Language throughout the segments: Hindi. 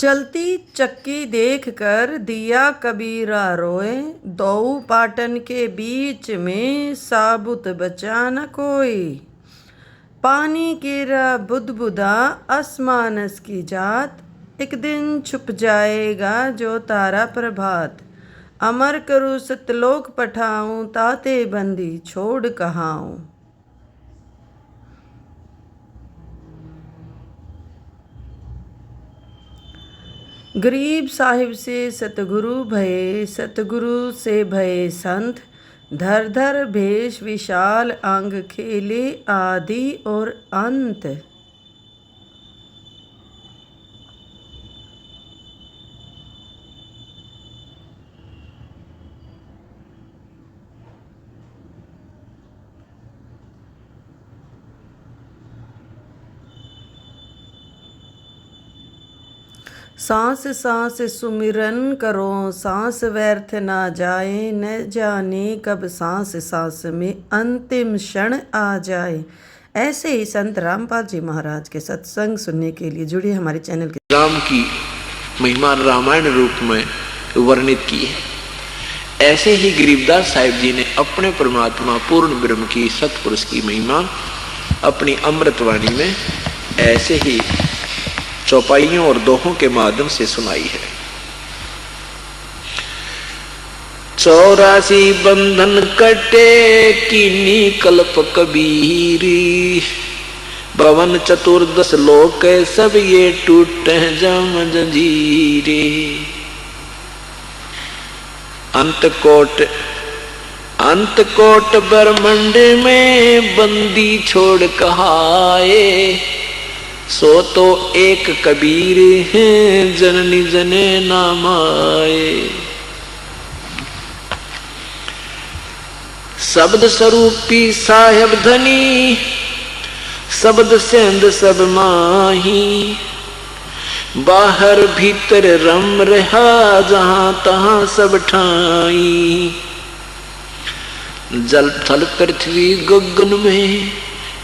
चलती चक्की देखकर दिया कबीरा रोए, दो पाटन के बीच में साबुत बचा न कोई। पानी गिरा बुदबुदा आसमानस की जात, एक दिन छुप जाएगा जो तारा प्रभात। अमर करूँ सतलोक पठाऊं, ताते बंदी छोड़ कहाऊं। गरीब साहिब से सतगुरु भये, सतगुरु से भये संत। धर धर भेष विशाल अंग, खेले आदि और अंत। सांस सांस सुमिरन करो, सांस व्यर्थ ना जाए। न जाने कब सांस सांस में अंतिम क्षण आ जाए। ऐसे ही संत रामपाल जी महाराज के सत्संग सुनने के लिए जुड़िए हमारे चैनल के। राम की महिमा रामायण रूप में वर्णित की है। ऐसे ही गरीबदास साहिब जी ने अपने परमात्मा पूर्ण ब्रह्म की सतपुरुष की महिमा अपनी अमृतवाणी में ऐसे ही चौपाइयों और दोहों के माध्यम से सुनाई है। 84 बंधन कटे कीनी कल्प कबीरी, भवन चतुर्दश लोक सब ये टूटे जम जंजीरे। अंत कोट ब्रह्मंड में बंदी छोड़ कहाए। सो तो एक कबीर है जननी जने नाम आए। शब्द स्वरूपी साहेब धनी, शब्द सेंध सब माही। बाहर भीतर रम रहा जहां तहां सब ठाई। जल थल पृथ्वी गगन में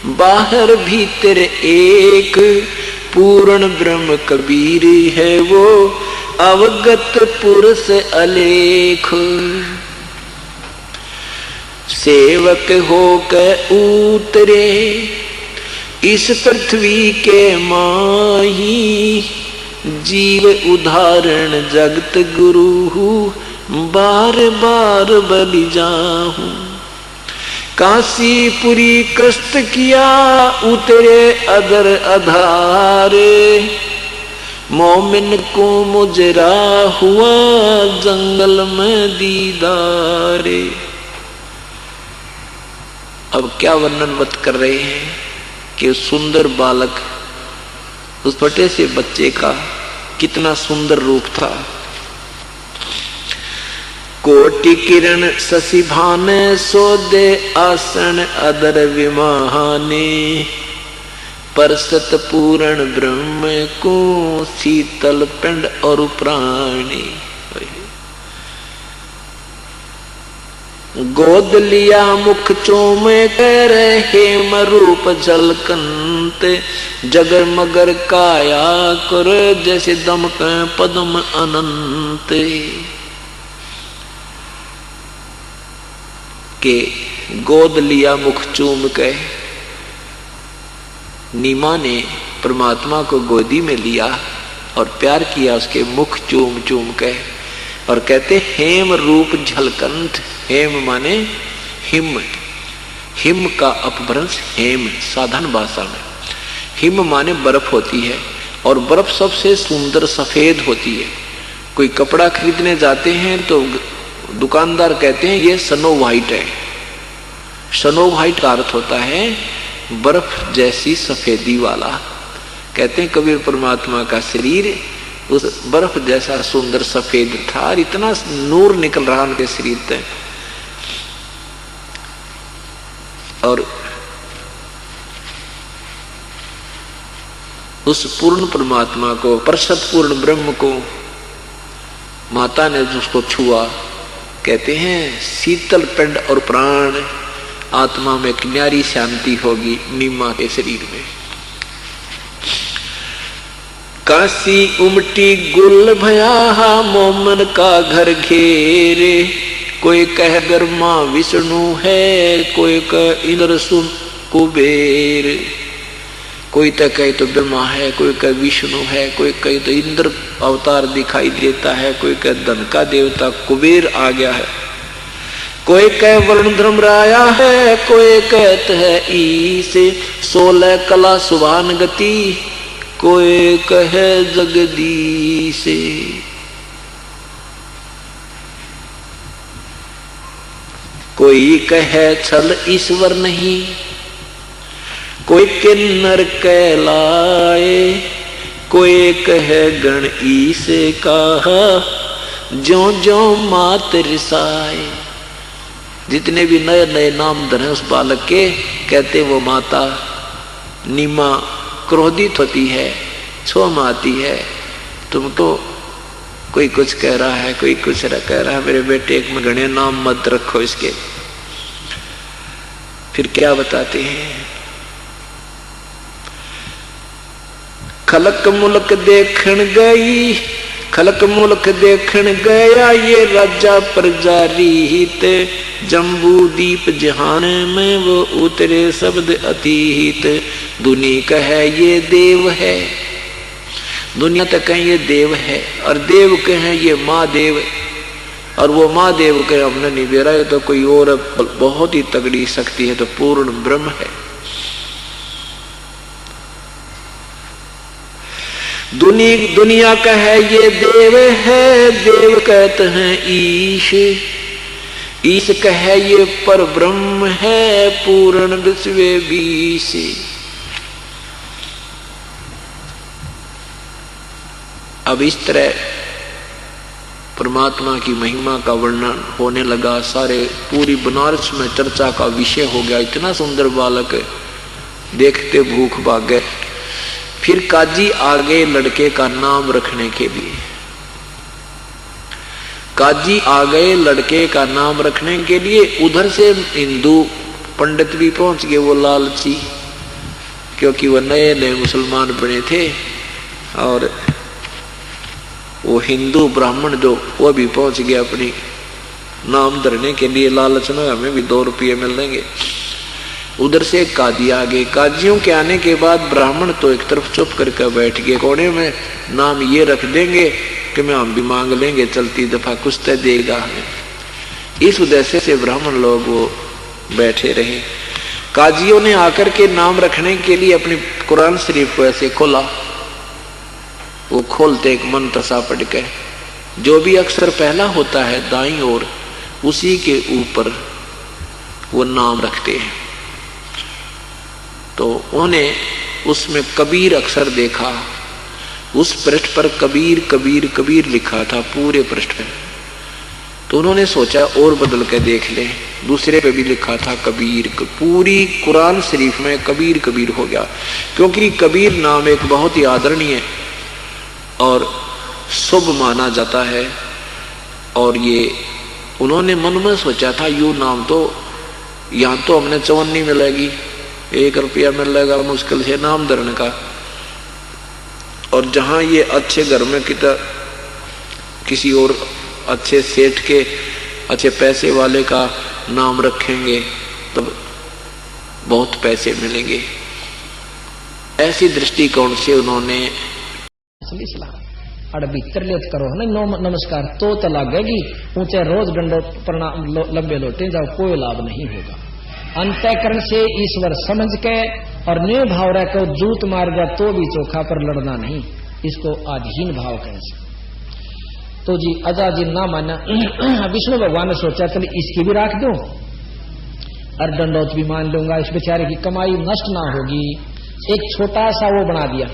बाहर भीतर एक, पूर्ण ब्रह्म कबीर है वो अवगत पुरुष अलेख। सेवक होकर उतरे इस पृथ्वी के माही। जीव उदाहरण जगत गुरु, बार बार बलि जाहूं। काशीपुरी कष्ट किया उतरे अदर अधारे। मोमिन को मुजरा हुआ जंगल में दीदारे। अब क्या वर्णन कर रहे हैं कि सुंदर बालक, उस छोटे से बच्चे का कितना सुंदर रूप था। कोटि किरण शशि भाने, सोदे आसन अदर विमाने। परसत पूर्ण ब्रह्म को शीतल पिंड और प्राणी। गोद लिया मुख चोम कर हेम रूप झलकंत। जगर मगर काया कर जैसे दमक पद्म अनंत। के गोद लिया मुख चूम के, नीमा ने परमात्मा को गोदी में लिया और प्यार किया उसके मुख चूम चूम के। और कहते हेम रूप झलकंठ। हेम माने हिम, हिम का अपभ्रंश हेम साधारण भाषा में। हिम माने बर्फ होती है और बर्फ सबसे सुंदर सफेद होती है। कोई कपड़ा खरीदने जाते हैं तो दुकानदार कहते हैं ये स्नो व्हाइट है। स्नो व्हाइट का अर्थ होता है बर्फ जैसी सफेदी वाला। कहते हैं कबीर परमात्मा का शरीर उस बर्फ जैसा सुंदर सफेद था और इतना नूर निकल रहा उनके शरीर से। और उस पूर्ण परमात्मा को, परसत पूर्ण ब्रह्म को माता ने उसको छुआ। कहते हैं शीतल पिंड और प्राण, आत्मा में एक न्यारी शांति होगी नीमा के शरीर में। काशी उमटी गुल भया मोमन का घर घेरे। कोई कह ब्रह्मा विष्णु है, कोई कह इंद्र सुन कुबेर। कोई तो कहे तो ब्रह्मा है, कोई कहे विष्णु है, कोई कहे तो इंद्र अवतार दिखाई देता है, कोई कहे धन का देवता कुबेर आ गया है, कोई कहे वरुण धर्मराया है, कोई कहते है ईश 16 कला सुभान गति, कोई कहे जगदीश। कोई कहे छल ईश्वर नहीं, कोई किन्नर कहलाए, कोई कहे गण ईश कहा जो जो मात रिसाए। जितने भी नए नए नाम धरे उस बालक के, कहते वो माता नीमा क्रोधित होती है, छोम आती है, तुमको कोई कुछ कह रहा है, कोई कुछ कह रहा है, मेरे बेटे एक में गणे नाम मत रखो इसके। फिर क्या बताते हैं, खलक मुल्क देखण गई, खलक मुल्क देखण गया ये राजा प्रजा रीत। जम्बू दीप जहान में वो उतरे शब्द अतीत। दुनिया कहे ये देव है, दुनिया तक कहे ये देव है, और देव कहे ये माँ देव, और वो माँ देव कहे हमने नहीं बेरा, ये तो कोई और बहुत ही तगड़ी शक्ति है, तो पूर्ण ब्रह्म है। दुनिया कहे ये देव है, देव कहते हैं ईश, ईश कहे ये पर ब्रह्म है, पूर्ण विश्व बीश। अब इस तरह परमात्मा की महिमा का वर्णन होने लगा, सारे पूरी बनारस में चर्चा का विषय हो गया। इतना सुंदर बालक देखते भूख भाग गए। फिर काजी आ गए लड़के का नाम रखने के लिए, काजी आ गए लड़के का नाम रखने के लिए। उधर से हिंदू पंडित भी पहुंच गए, वो लालची, क्योंकि वो नए नए मुसलमान बने थे, और वो हिंदू ब्राह्मण जो वो भी पहुंच गया अपनी नाम धरने के लिए, लालच में हमें भी 2 रुपये मिल देंगे। उधर से काजी आ गए। काजियों के आने के बाद ब्राह्मण तो एक तरफ चुप करके बैठ गए कोने में, नाम ये रख देंगे कि मैं हम भी मांग लेंगे, चलती दफा कुछ तय देगा हमें। इस उद्देश्य से ब्राह्मण लोग वो बैठे रहे। काजियों ने आकर के नाम रखने के लिए अपनी कुरान शरीफ को ऐसे खोला, वो खोलते एक मंत्र सा पढ़ के, जो भी अक्षर पहला होता है दाईं ओर, उसी के ऊपर वो नाम रखते हैं। तो उन्होंने उसमें कबीर अक्षर देखा, उस पृष्ठ पर कबीर कबीर कबीर लिखा था पूरे पृष्ठ पे। तो उन्होंने सोचा और बदल के देख ले, दूसरे पे भी लिखा था कबीर। पूरी कुरान शरीफ में कबीर कबीर हो गया, क्योंकि कबीर नाम एक बहुत ही आदरणीय और शुभ माना जाता है। और ये उन्होंने मन में सोचा था, यू नाम तो यहाँ तो हमने चवन्नी मिलेगी, 1 रुपया मिलेगा मुश्किल से नाम धरने का, और जहां ये अच्छे घर में किसी और अच्छे सेठ के अच्छे पैसे वाले का नाम रखेंगे तब बहुत पैसे मिलेंगे। ऐसी दृष्टिकोण से उन्होंने भीतर लेत करो ना नमस्कार तो लगेगी, ऊंचे रोज डंडो प्रणाम लंबे लोटे जाओ, कोई लाभ नहीं होगा। अंतःकरण से ईश्वर समझ के और न्यू भाव रह कर जूत मार गया तो भी चोखा पर लड़ना नहीं, इसको आधीन भाव कहें। तो जी अजाजी ना माना, विष्णु भगवान ने सोचा चल इसकी भी राख दूं और दंडौत भी मान लूंगा, इस बेचारे की कमाई नष्ट ना होगी। एक छोटा सा वो बना दिया,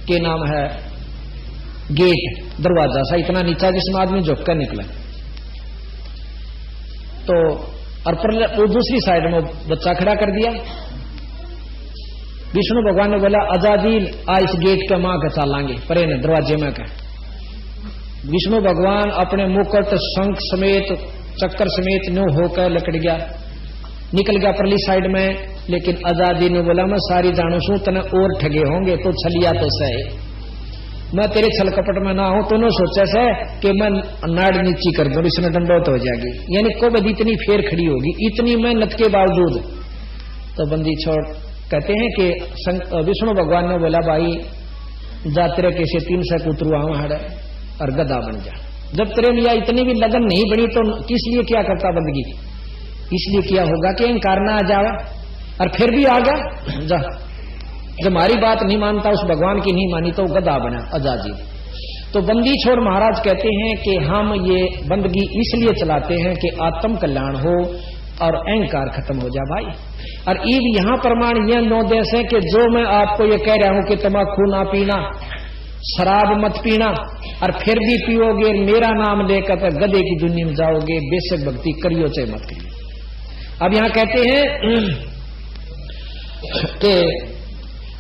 के नाम है गेट, दरवाजा सा इतना नीचा जिसमें आदमी झुक कर निकला। तो और पर दूसरी साइड में बच्चा खड़ा कर दिया। विष्णु भगवान ने बोला अजादिल आ इस गेट के मां के चालांगे परे ने दरवाजे में का। विष्णु भगवान अपने मुकुट शंख समेत चक्कर समेत न्यू होकर लकड़ गया, निकल गया परली साइड में। लेकिन आजादी ने बोला मैं सारी जानू सू तने और ठगे होंगे तो छलिया तो सही। मैं तेरे छल कपट में ना हूं, तूने सोचा से कि मैं नाड़ नीची कर दूं, इसमें दंडौत हो जाएगी, यानी कोबद इतनी फेर खड़ी होगी, इतनी मेहनत के बावजूद। तो बंदी छोड़ कहते हैं कि विष्णु भगवान ने बोला, भाई जा तेरे कैसे 300 कुतरू हड़ और गधा बन जा। जब तेरे लिया इतनी भी लगन नहीं बनी तो किस लिए क्या करता बंदगी? इसलिए किया होगा कि अहंकार ना आ जावा, और फिर भी आ गया जा। जब हमारी बात नहीं मानता, उस भगवान की नहीं मानी, तो गधा बना अजाजी। तो बंदी छोड़ महाराज कहते हैं कि हम ये बंदगी इसलिए चलाते हैं कि आत्म कल्याण हो और अहंकार खत्म हो जा भाई। और ईद यहाँ प्रमाण यह 9 देश है कि जो मैं आपको ये कह रहा हूं कि तम्बाकू ना पीना, शराब मत पीना, और फिर भी पियोगे, मेरा नाम लेकर तो गधे की दुनिया में जाओगे, बेशक भक्ति करियो चाहे मत करियो। अब यहां कहते हैं कि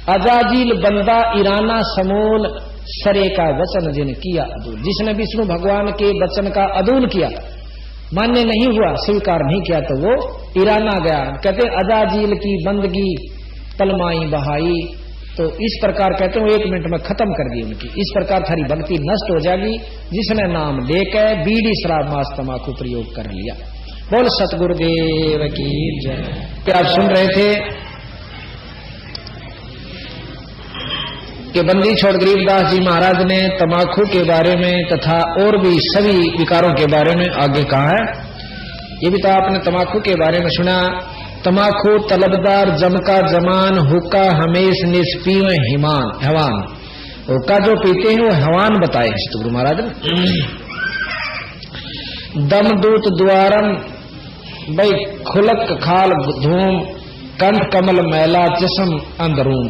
अजाजिल बंदा ईराना समूल सरे का वचन जिन किया अदूल। जिसने विष्णु भगवान के वचन का अदूल किया, मान्य नहीं हुआ, स्वीकार नहीं किया, तो वो ईराना गया। कहते अजाजिल की बंदगी तलमाई बहाई। तो इस प्रकार कहते हैं 1 मिनट में खत्म कर दी उनकी। इस प्रकार थारी भक्ति नष्ट हो जाएगी जिसने नाम लेकर बीड़ी शराब मांस तम्बाकू प्रयोग कर लिया। बोल सतगुरुदेव की जय। क्या आप सुन रहे थे कि बंदी छोड़ गरीबदास जी महाराज ने तम्बाकू के बारे में तथा और भी सभी विकारों के बारे में आगे कहा है। ये भी तो आपने तम्बाकू के बारे में सुना। तम्बाकू तलबदार जमका जमान हुक्का हमेश निष्पीव हिमान हवान। हुक्का जो पीते हैं वो हवान बताए गुरु महाराज ने। दमदूत द्वारम भाई खुलक खाल धूम कंठ कमल मैला जिसम अंदरूम।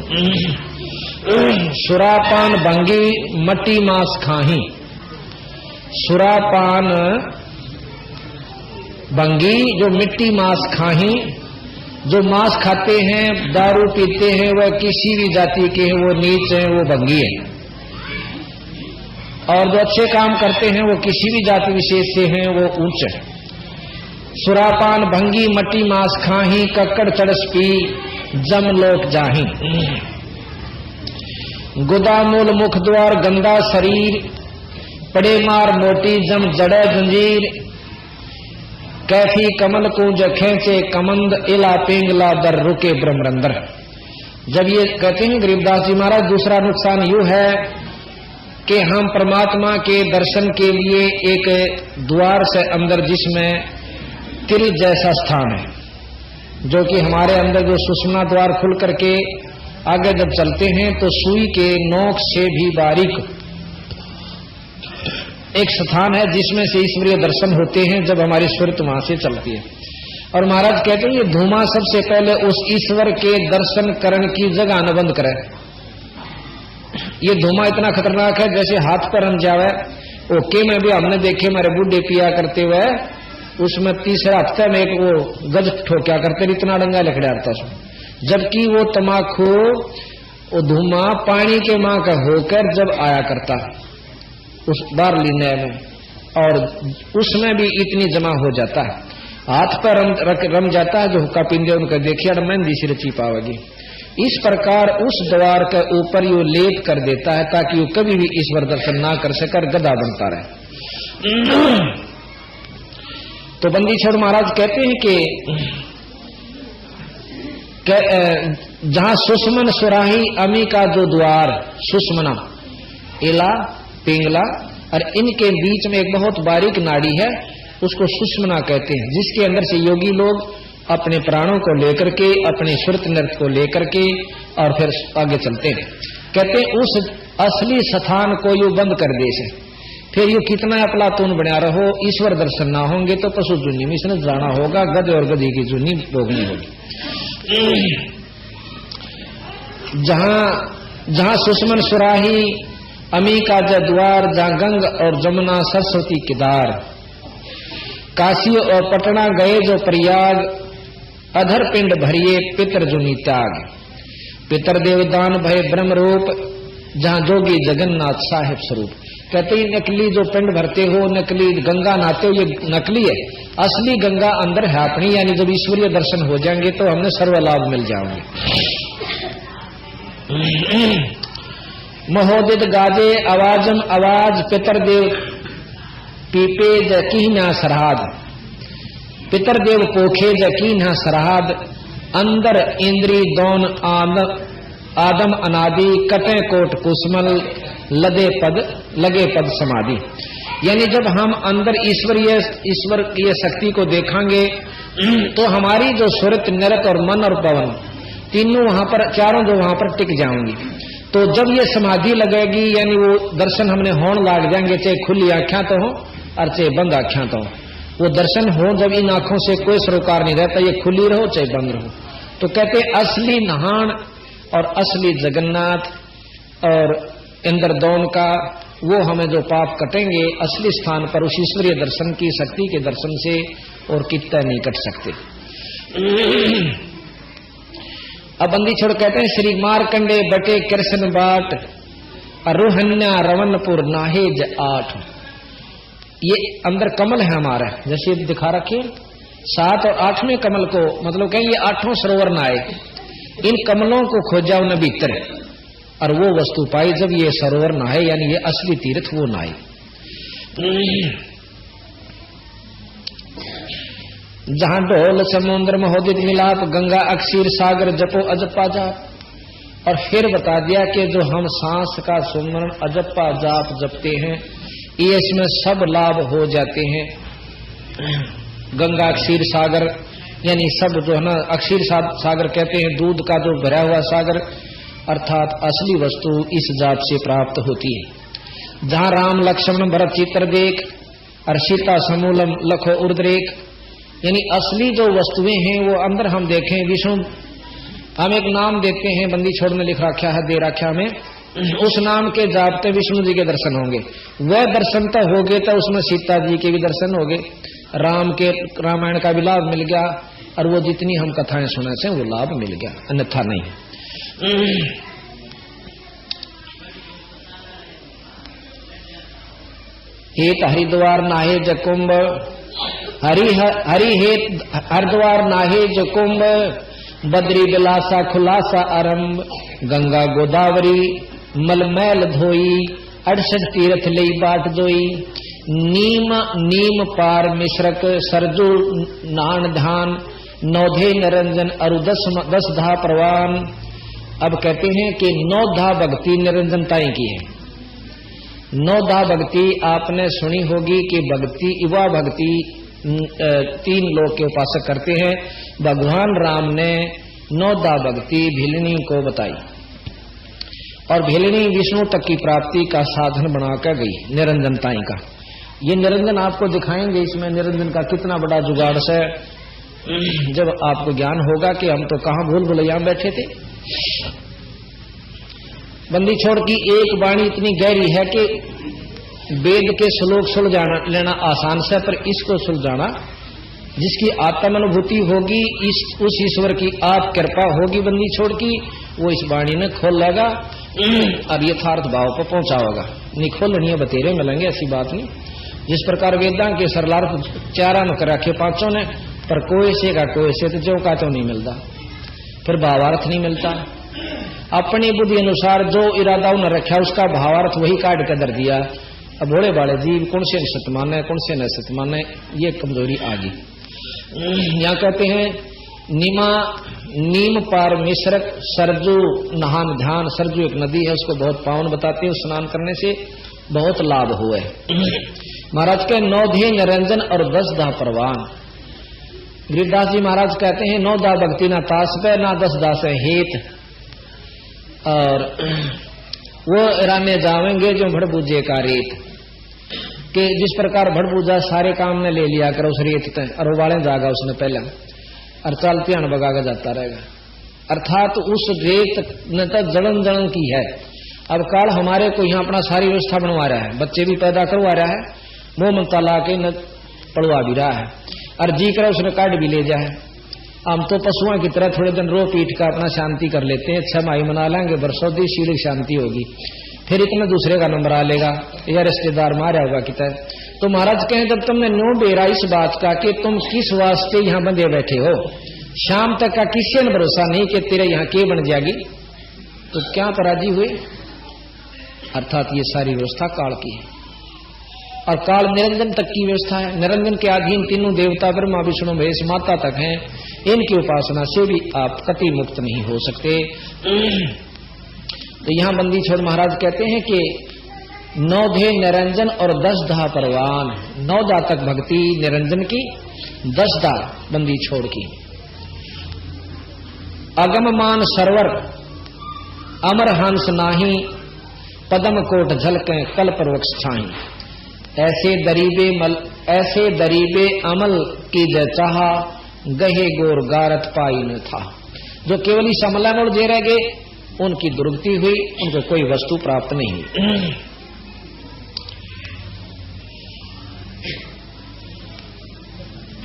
सुरापान भंगी मट्टी मांस खाही। सुरापान भंगी जो मिट्टी मांस खाही, जो मांस खाते हैं दारू पीते हैं वह किसी भी जाति के हैं, वो नीच है, वो भंगी है। और जो अच्छे काम करते हैं वो किसी भी जाति विशेष से हैं, वो ऊंच है। सुरापान भंगी मट्टी मांस खाही कक्कड़ चढ़स पी जम लोक जाही। गुदामूल मुख द्वार गंदा शरीर पड़े मार मोटी जम जड़े जंजीर। कैफी कमल कूंज खेचे कमंद इला पिंगला दर रुके ब्रह्मरंदर। जब ये कहते हैं गरीबदास जी महाराज, दूसरा नुकसान यूं है कि हम परमात्मा के दर्शन के लिए एक द्वार से अंदर जिसमें तिल जैसा स्थान है, जो कि हमारे अंदर जो सुषुम्ना द्वार खुल करके आगे जब चलते हैं तो सुई के नोक से भी बारीक एक स्थान है जिसमें से ईश्वरीय दर्शन होते हैं जब हमारी सुरत वहां से चलती है। और महाराज कहते हैं ये धूमा सबसे पहले उस ईश्वर के दर्शन करने की जगह न बंद करे। ये धूमा इतना खतरनाक है जैसे हाथ पर रम जावे। ओके में भी हमने देखे हमारे बूढ़े पिया करते हुए, उसमें तीसरे हफ्ते में एक वो गज ठोक्या करते, इतना डंगा लकड़ाता था। जबकि वो तम्बाकू वो धुआं पानी के मां का होकर जब आया करता उस बारली नय में, और उसमें भी इतनी जमा हो जाता है, हाथ पर रम जाता है। जो हुक्का पींदे उनका देखिए मेहंदी से रची पावेगी। इस प्रकार उस द्वार के ऊपर यो लेप कर देता है ताकि वो कभी भी ईश्वर दर्शन ना कर सकर गधा बनता रहे। तो बंदी छोड़ महाराज कहते हैं कि जहां सुषमन सुराही अमी का जो द्वार सुषमना इला पिंगला और इनके बीच में एक बहुत बारीक नाड़ी है, उसको सुषमना कहते हैं, जिसके अंदर से योगी लोग अपने प्राणों को लेकर के अपने सुरत नृत्य को लेकर के और फिर आगे चलते हैं। कहते हैं उस असली स्थान को यू बंद कर दे से फिर यू कितना अपलातून बना रहो, ईश्वर दर्शन ना होंगे तो पशु जुन्नी में इसने जाना होगा, गधे और गधी की जुन्नी भोगनी होगी। जहां सुषमन सुराही अमी का जद्वार, जहां गंग और जमुना सरस्वती किदार, काशी और पटना गए जो प्रयाग, अधर पिंड भरिए पितर जुनी त्याग। पितर देवदान भय ब्रह्म रूप, जहां जोगी जगन्नाथ साहिब स्वरूप। कहते हैं नकली जो पिंड भरते हो, नकली गंगा नहाते हो, ये नकली है। असली गंगा अंदर है अपनी, यानी जब ईश्वरीय दर्शन हो जाएंगे तो हमने सर्व लाभ मिल जाएंगे। महोदित गाजे आवाजम आवाज पितरदेव पीपे जकीना सरहाद, पितरदेव पोखे जकीना सरहाद, अंदर इंद्री दौन आदम अनादि, कटे कोट कुसमल लगे पद समाधि। यानी जब हम अंदर ईश्वर की शक्ति को देखेंगे तो हमारी जो सुरत नरत और मन और पवन तीनों वहां पर, चारों जो वहां पर टिक जाएंगी। तो जब ये समाधि लगेगी यानी वो दर्शन हमने होने लग जाएंगे, चाहे खुली आंखें तो हो और चाहे बंद आंखें तो हो। वो दर्शन हो जब इन आंखों से कोई सरोकार नहीं रहता, ये खुली रहो चाहे बंद रहो। तो कहते असली नहान और असली जगन्नाथ और इंद्रदौन का वो हमें जो पाप कटेंगे असली स्थान पर उस ईश्वरीय दर्शन की शक्ति के दर्शन से और कितना नहीं कट सकते। अब बंदी छोड़ कहते हैं श्री मारकंडे बटे कृष्ण बाट, रोहन्या रवनपुर नाहेज 8। ये अंदर कमल है हमारा, जैसे दिखा रखे 7 और 8वें कमल को, मतलब कहें ये 8वां सरोवर नाए, इन कमलों को खोजा उन भीतर और वो वस्तु पाई जब ये सरोवर नहाए, यानी ये असली तीर्थ वो नहाए। जहां ढोल समुद्र महोदित मिलाप, गंगा अक्षीर सागर जपो अजप्पा जाप। और फिर बता दिया कि जो हम सांस का सुमरण अजप्पा जाप जपते हैं ये इसमें सब लाभ हो जाते हैं। गंगा अक्षीर सागर यानी सब जो है ना, अक्षीर सागर कहते हैं दूध का जो भरा हुआ सागर, अर्थात असली वस्तु इस जाप से प्राप्त होती है। जहां राम लक्ष्मण भरत चित्र देख और सीता समूलम लखो उर्द्रेक, यानी असली जो वस्तुएं हैं वो अंदर हम देखें। विष्णु हम एक नाम देते हैं, बंदी छोड़ में लिख रखा है, दे रखा में, उस नाम के जापते विष्णु जी के दर्शन होंगे। वह दर्शन तो हो गए तो उसमें सीता जी के भी दर्शन हो गए, राम के रामायण का भी लाभ मिल गया और वो जितनी हम कथाएं सुने से वो लाभ मिल गया, अन्यथा नहीं। हेत हरिद्वार नाहे जकुंभ, हरि हेत हरिद्वार नाहे जकुंभ, बद्री बिलासा खुलासा आरंभ, गंगा गोदावरी मलमैल धोई, 68 तीर्थ ले बाट जोई, नीम पार मिश्रक सरजू नान धान, नौधे निरंजन अरु 10 धा प्रवान। अब कहते हैं कि 9 धा भक्ति निरंजन ताई की है। 9 धा भक्ति आपने सुनी होगी कि भक्ति युवा भक्ति 3 लोग के उपासक करते हैं। भगवान राम ने 9 धा भक्ति भिलनी को बताई और भिलनी विष्णु तक की प्राप्ति का साधन बनाकर गई निरंजनताई का। ये निरंजन आपको दिखाएंगे, इसमें निरंजन का कितना बड़ा जुगाड़ है जब आपको ज्ञान होगा कि हम तो कहां भूल भुलैया बैठे थे। बंदी छोड़ की एक वाणी इतनी गहरी है कि वेद के श्लोक सुलझाना लेना आसान से, पर इसको सुलझाना जिसकी आत्मानुभूति होगी, उस ईश्वर की आप कृपा होगी बंदी छोड़ की, वो इस वाणी ने खोल लेगा और यथार्थ भाव को पहुंचाओगा। नहीं खोलनी बतेरे मिलेंगे, ऐसी बात नहीं। जिस प्रकार वेदां के सरलार्थ 4 कर रखे 5 ने, पर कोई से का कोई से तो जो का तो नहीं मिलता, फिर भावार्थ नहीं मिलता। अपनी बुद्धि अनुसार जो इरादा उन्हें रखा उसका भावार्थ वही काट कर दर दिया। अब भोले भाले जीव कौन से सत माने कौन से न सत माने, ये कमजोरी आ गई। यहाँ कहते हैं नीम पार मिश्रक सरजू नहान ध्यान। सरजू एक नदी है, उसको बहुत पावन बताते हैं, स्नान करने से बहुत लाभ हुआ है। महाराज के 9 ध्ये निरंजन और 10 धा परवान। गिरिदास जी महाराज कहते हैं 9 धा भक्ति ना तास पे ना 10 धा से हेत, और वो राने जावेंगे जो भड़बूजे का रेत के। जिस प्रकार भड़बूजा सारे काम ने ले लिया कर उस रेत तय और वाले जागा उसने पहले और चलते हन बगा जाता रहेगा, अर्थात उस रेत न तो जलन की है। अब काल हमारे को यहाँ अपना सारी व्यवस्था बनवा रहा है, बच्चे भी पैदा करवा रहा है, मुंह मनता ला के न पड़वा भी रहा है और जी कर उसने काट भी ले जाए। हम तो पशुओं की तरह थोड़े दिन रो पीट का अपना शांति कर लेते हैं, 6 माही मना लेंगे, बरसोदी शील शांति होगी, फिर इतना दूसरे का नंबर आ लेगा या रिश्तेदार मारा होगा कितना। तो महाराज कहें जब तुमने नो बेरा इस बात का कि तुम किस वास्ते यहाँ बंधे बैठे हो, शाम तक का किसी ने भरोसा नहीं कि तेरे यहाँ के बन जाएगी, तो क्या पराजी हुए। अर्थात ये सारी व्यवस्था काल की है और काल निरंजन तक की व्यवस्था है। निरंजन के अधीन तीनों देवता ब्रह्मा विष्णु महेश माता तक हैं। इनकी उपासना से भी आप कति मुक्त नहीं हो सकते। तो यहाँ बंदी छोड़ महाराज कहते हैं कि 9 धे निरंजन और 10 धा परवान। 9 धा तक भक्ति निरंजन की, 10 धा बंदी छोड़ की। अगम मान सरवर अमर हंस नाही, पदम कोट झलके कल्प वृक्ष छाई। ऐसे दरीबे अमल की जय चाहा, गहे गोर गारत पाई न था। जो केवल इस अमलामोड़ दे रह गए उनकी दुर्गति हुई, उनको कोई वस्तु प्राप्त नहीं हुई।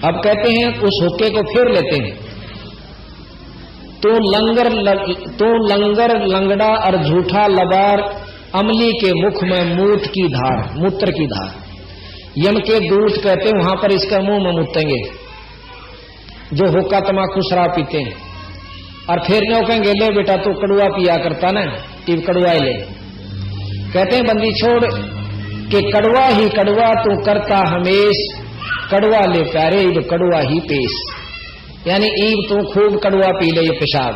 अब कहते हैं उस हुक्के को फेर लेते हैं। तो लंगर लंगड़ा और झूठा लबार, अमली के मुख में मूत्र की धार। यम के दूत कहते वहां पर इसका मुंह में मुतेंगे जो हुक्का तमाकू शराब पीते हैं, और फिर नो कहेंगे ले बेटा तो कड़ुआ पिया करता ना, टीव कड़ुआ ही ले। कहते हैं बंदी छोड़ कि कड़ुआ ही कड़ुआ तू करता हमेश, कड़ुआ ले प्यारे ईब कड़ुआ ही पेश। यानी ईब तू खूब कड़ुआ पी ले ये पेशाब।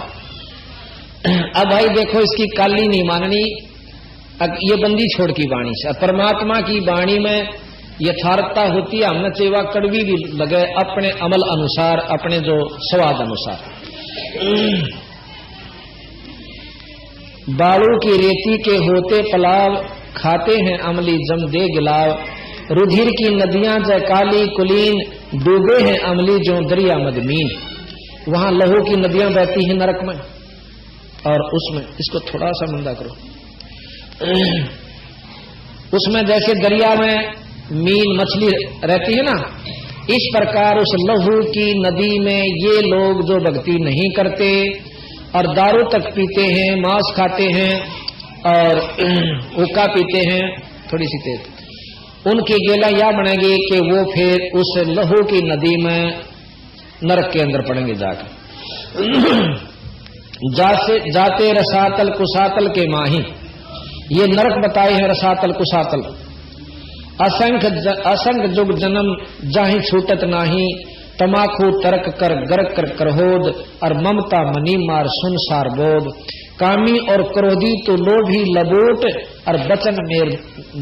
अब भाई देखो इसकी काली नहीं माननी, ये बंदी छोड़ की वाणी से। परमात्मा की वाणी में यथार्थता होती है, हमने सेवा कड़वी भी लगे अपने अमल अनुसार, अपने जो स्वाद अनुसार। बालू की रेती के होते पलाव, खाते हैं अमली जम दे गिलाव। रुधिर की नदियां जय काली कुलीन, डूबे हैं अमली जो दरिया मदमीन। वहां लहू की नदियां बहती हैं नरक में, और उसमें इसको थोड़ा सा मंदा करो, उसमें जैसे दरिया में मीन मछली रहती है ना, इस प्रकार उस लहू की नदी में ये लोग जो भक्ति नहीं करते और दारू तक पीते हैं, मांस खाते हैं और हुक्का पीते हैं थोड़ी सी तेज, उनकी गेला यह बनेगी कि वो फिर उस लहू की नदी में नरक के अंदर पड़ेंगे जाकर। जाते रसातल कुसातल के माही, ये नरक बताए हैं रसातल कुसातल। असंख्य जुग जन्म जाहि छूटत नाही, तमाकू तर्क कर गर्क कर करहोद, और ममता मनी मार सुनसार बोध। कामी और क्रोधी तो लोभी लबोट, और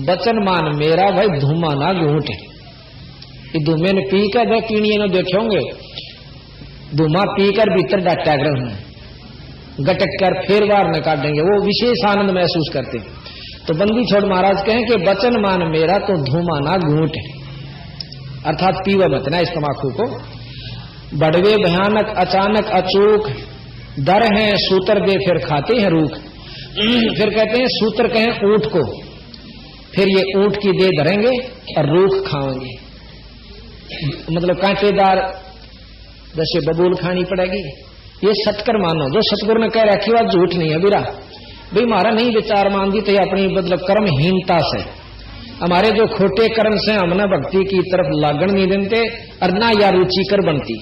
बचन मान मेरा भाई धूमा ना घूट। धूमे ने पी कर पीणिए ने देखे होंगे, धूमा पीकर भीतर डाक्टर गटक कर फिर बार न काटेंगे, वो विशेष आनंद महसूस करते हैं। तो बंदी छोड़ महाराज कहें कि बचन मान मेरा तो धूमा ना घूट, अर्थात पीवा मत ना इस तमाकू को। बड़वे भयानक अचानक अचूक, डर है सूतर दे फिर खाते हैं रूख। फिर कहते हैं सूतर कहें ऊंट को, फिर ये ऊंट की दे धरेंगे और रूख खाएंगे, मतलब कांटेदार जैसे बबूल खानी पड़ेगी। ये सटकर मानो, जो सतगुरु ने कह रखी बात झूठ नहीं है बिरा भाई, हमारा नहीं विचार मान दी तो अपनी मतलब कर्महीनता से, हमारे जो खोटे कर्म से हमने भक्ति की तरफ लागण नहीं देते और ना या रुचिकर बनती।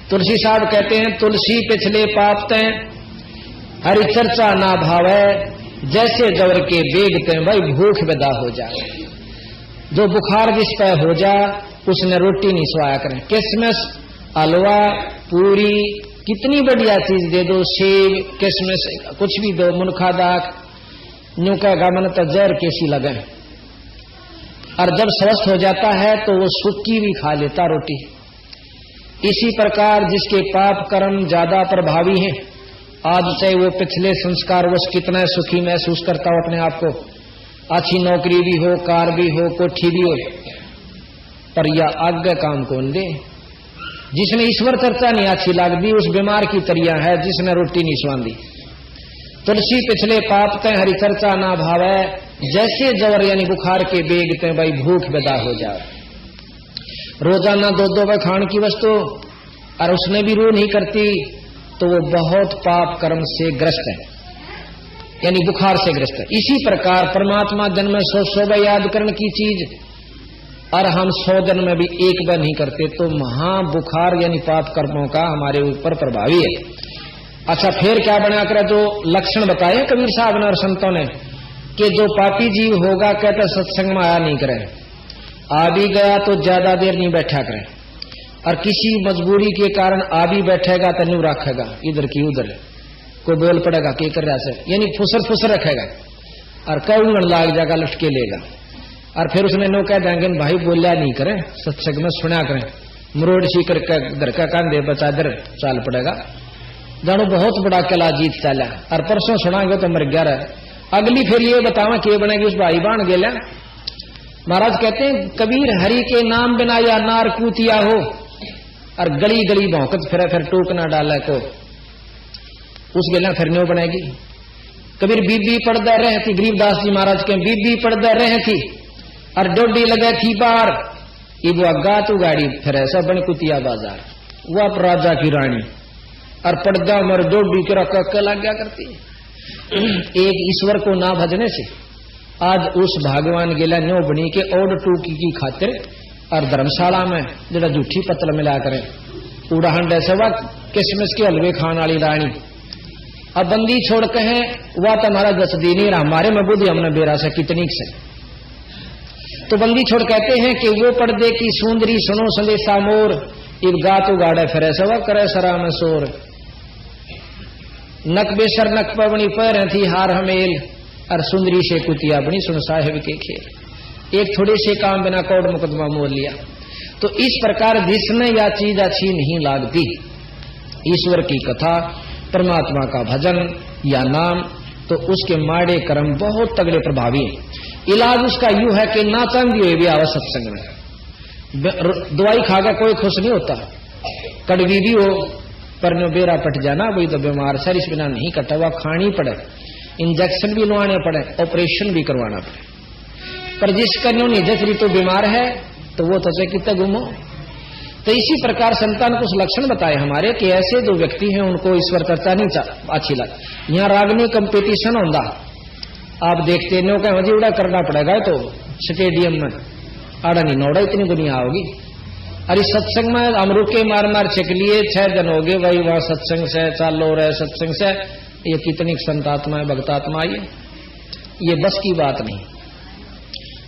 तुलसी साहब कहते हैं तुलसी पिछले पाप तय, हरि चर्चा ना भावे, जैसे जवर के बेगते भाई भूख विदा हो जाए। जो बुखार जिस पे हो जा उसने रोटी नहीं स्वाया करें, किसमिस हलवा पूरी कितनी बढ़िया चीज दे दो, सेब किसमिस कुछ भी दो, मुनखा दाख न्यू कहेगा मन तो जहर कैसी लगे। और जब स्वस्थ हो जाता है तो वो सुक्की भी खा लेता रोटी। इसी प्रकार जिसके पाप कर्म ज्यादा प्रभावी हैं, आज चाहे वो पिछले संस्कार वो कितना सुखी महसूस करता हो अपने आप को, अच्छी नौकरी भी हो, कार भी हो, कोठी भी हो, पर यह आगे काम कौन दे। जिसने ईश्वर चर्चा नहीं अच्छी लगती उस बीमार की तरिया है जिसने रोटी नहीं स्वादी। तुलसी पिछले पाप तय हरि चर्चा ना भावे, जैसे जवर यानी बुखार के बेगते भाई भूख विदा हो जाए। रोजाना 2-2 बार खाने की वस्तु और उसने भी रूह नहीं करती तो वो बहुत पाप कर्म से ग्रस्त है, यानी बुखार से ग्रस्त है। इसी प्रकार परमात्मा जन्म में 100 बार याद करने की चीज और हम 100 जन्म में भी एक बार नहीं करते तो महा बुखार यानी पाप कर्मों का हमारे ऊपर प्रभावी है। अच्छा फिर क्या बना कर जो लक्षण बताए कबीर साहब ने और संतों ने कि जो पापी जीव होगा कहते सत्संग में आया नहीं करे, आ भी गया तो ज्यादा देर नहीं बैठा करे, और किसी मजबूरी के कारण आ भी बैठेगा तो नहीं रखेगा इधर की उधर, कोई बोल पड़ेगा कि कर रहा से, यानी फुसर फुसर रखेगा और कौन लाग जाएगा लटके लेगा। और फिर उसने नो कह देंगे भाई बोलिया नहीं करें, सत्संग में सुना करें, मरोड़ सी करके घर का कांधे बचा इधर चाल पड़ेगा, जानो बहुत बड़ा कला जीत चाला। और परसों सुनाएंगे तो मर गया रहा। अगली फिर ये बतावा कि बनेगी उस भाई बाण गेला। महाराज कहते हैं कबीर हरि के नाम बिना या नार कूतिया हो, और गली गली भौंकत फिर टोक ना डाला को उस गेला फिर न्यो बनेगी। कबीर बीबी पड़दा रहती, गरीबदास जी महाराज के बीबी पड़दा रहती और डोडी लगे थी बार, वो अग्गा तू गाड़ी फिर ऐसा बन कुतिया बाजार, वह राजा की रानी और पड़दा मर डोडी के रख लग गया करती। एक ईश्वर को ना भजने से आज उस भगवान गेला न्यो बनी के ओड टूकी की खातिर और धर्मशाला में जरा झूठी पत्तल मिला करें उड़ाहन ऐसे वह किसमिस के हलवे खान वाली रानी। अब बंदी छोड़ के हैं वह तो हमारा 10 दिन ही रहा, हमारे में बुद्धि हमने बेरा से कितनी से। तो बंदी छोड़ कहते हैं कि वो पर्दे की सुंदरी सुनो संदेशा मोर, एक गातो गाड़े फिर ऐसा वह करे सरा में सोर, नक बेसर नक पवनी पैर थी हार हमेल, और सुंदरी से कुतिया बनी सुन साहेब के खेल। एक थोड़े से काम बिना कोर्ट मुकदमा मोल लिया। तो इस प्रकार जिसने या चीज अच्छी नहीं लागती, ईश्वर की कथा, परमात्मा का भजन या नाम, तो उसके माड़े कर्म बहुत तगड़े प्रभावी हैं। इलाज उसका यूं है कि ना चांदी हुए भी आवा सत्संग में। दवाई खाकर कोई खुश नहीं होता, कड़वी भी हो पर नो बेरा पट जाना वही तो बीमार सर इस बिना नहीं कटा हुआ, खानी पड़े, इंजेक्शन भी लवाने पड़े, ऑपरेशन भी करवाना पड़े। पर जिसका न्यू निजरी तो बीमार है तो वो तो कितना गुमो। तो इसी प्रकार संतान कुछ लक्षण बताए हमारे कि ऐसे जो व्यक्ति हैं उनको ईश्वर चर्चा नहीं अच्छी लग। यहाँ रागनी कंपटीशन होगा, आप देखते नो कह जी उड़ा करना पड़ेगा तो स्टेडियम में आड़ा नहीं नौड़ा इतनी दुनिया होगी। अरे सत्संग में हम रुके मार मार छिक लिए 6 दिन हो गए भाई वहां सत्संग से चालो रहे सत्संग से, ये कितनी संतात्मा है भक्तात्मा, ये बस की बात नहीं।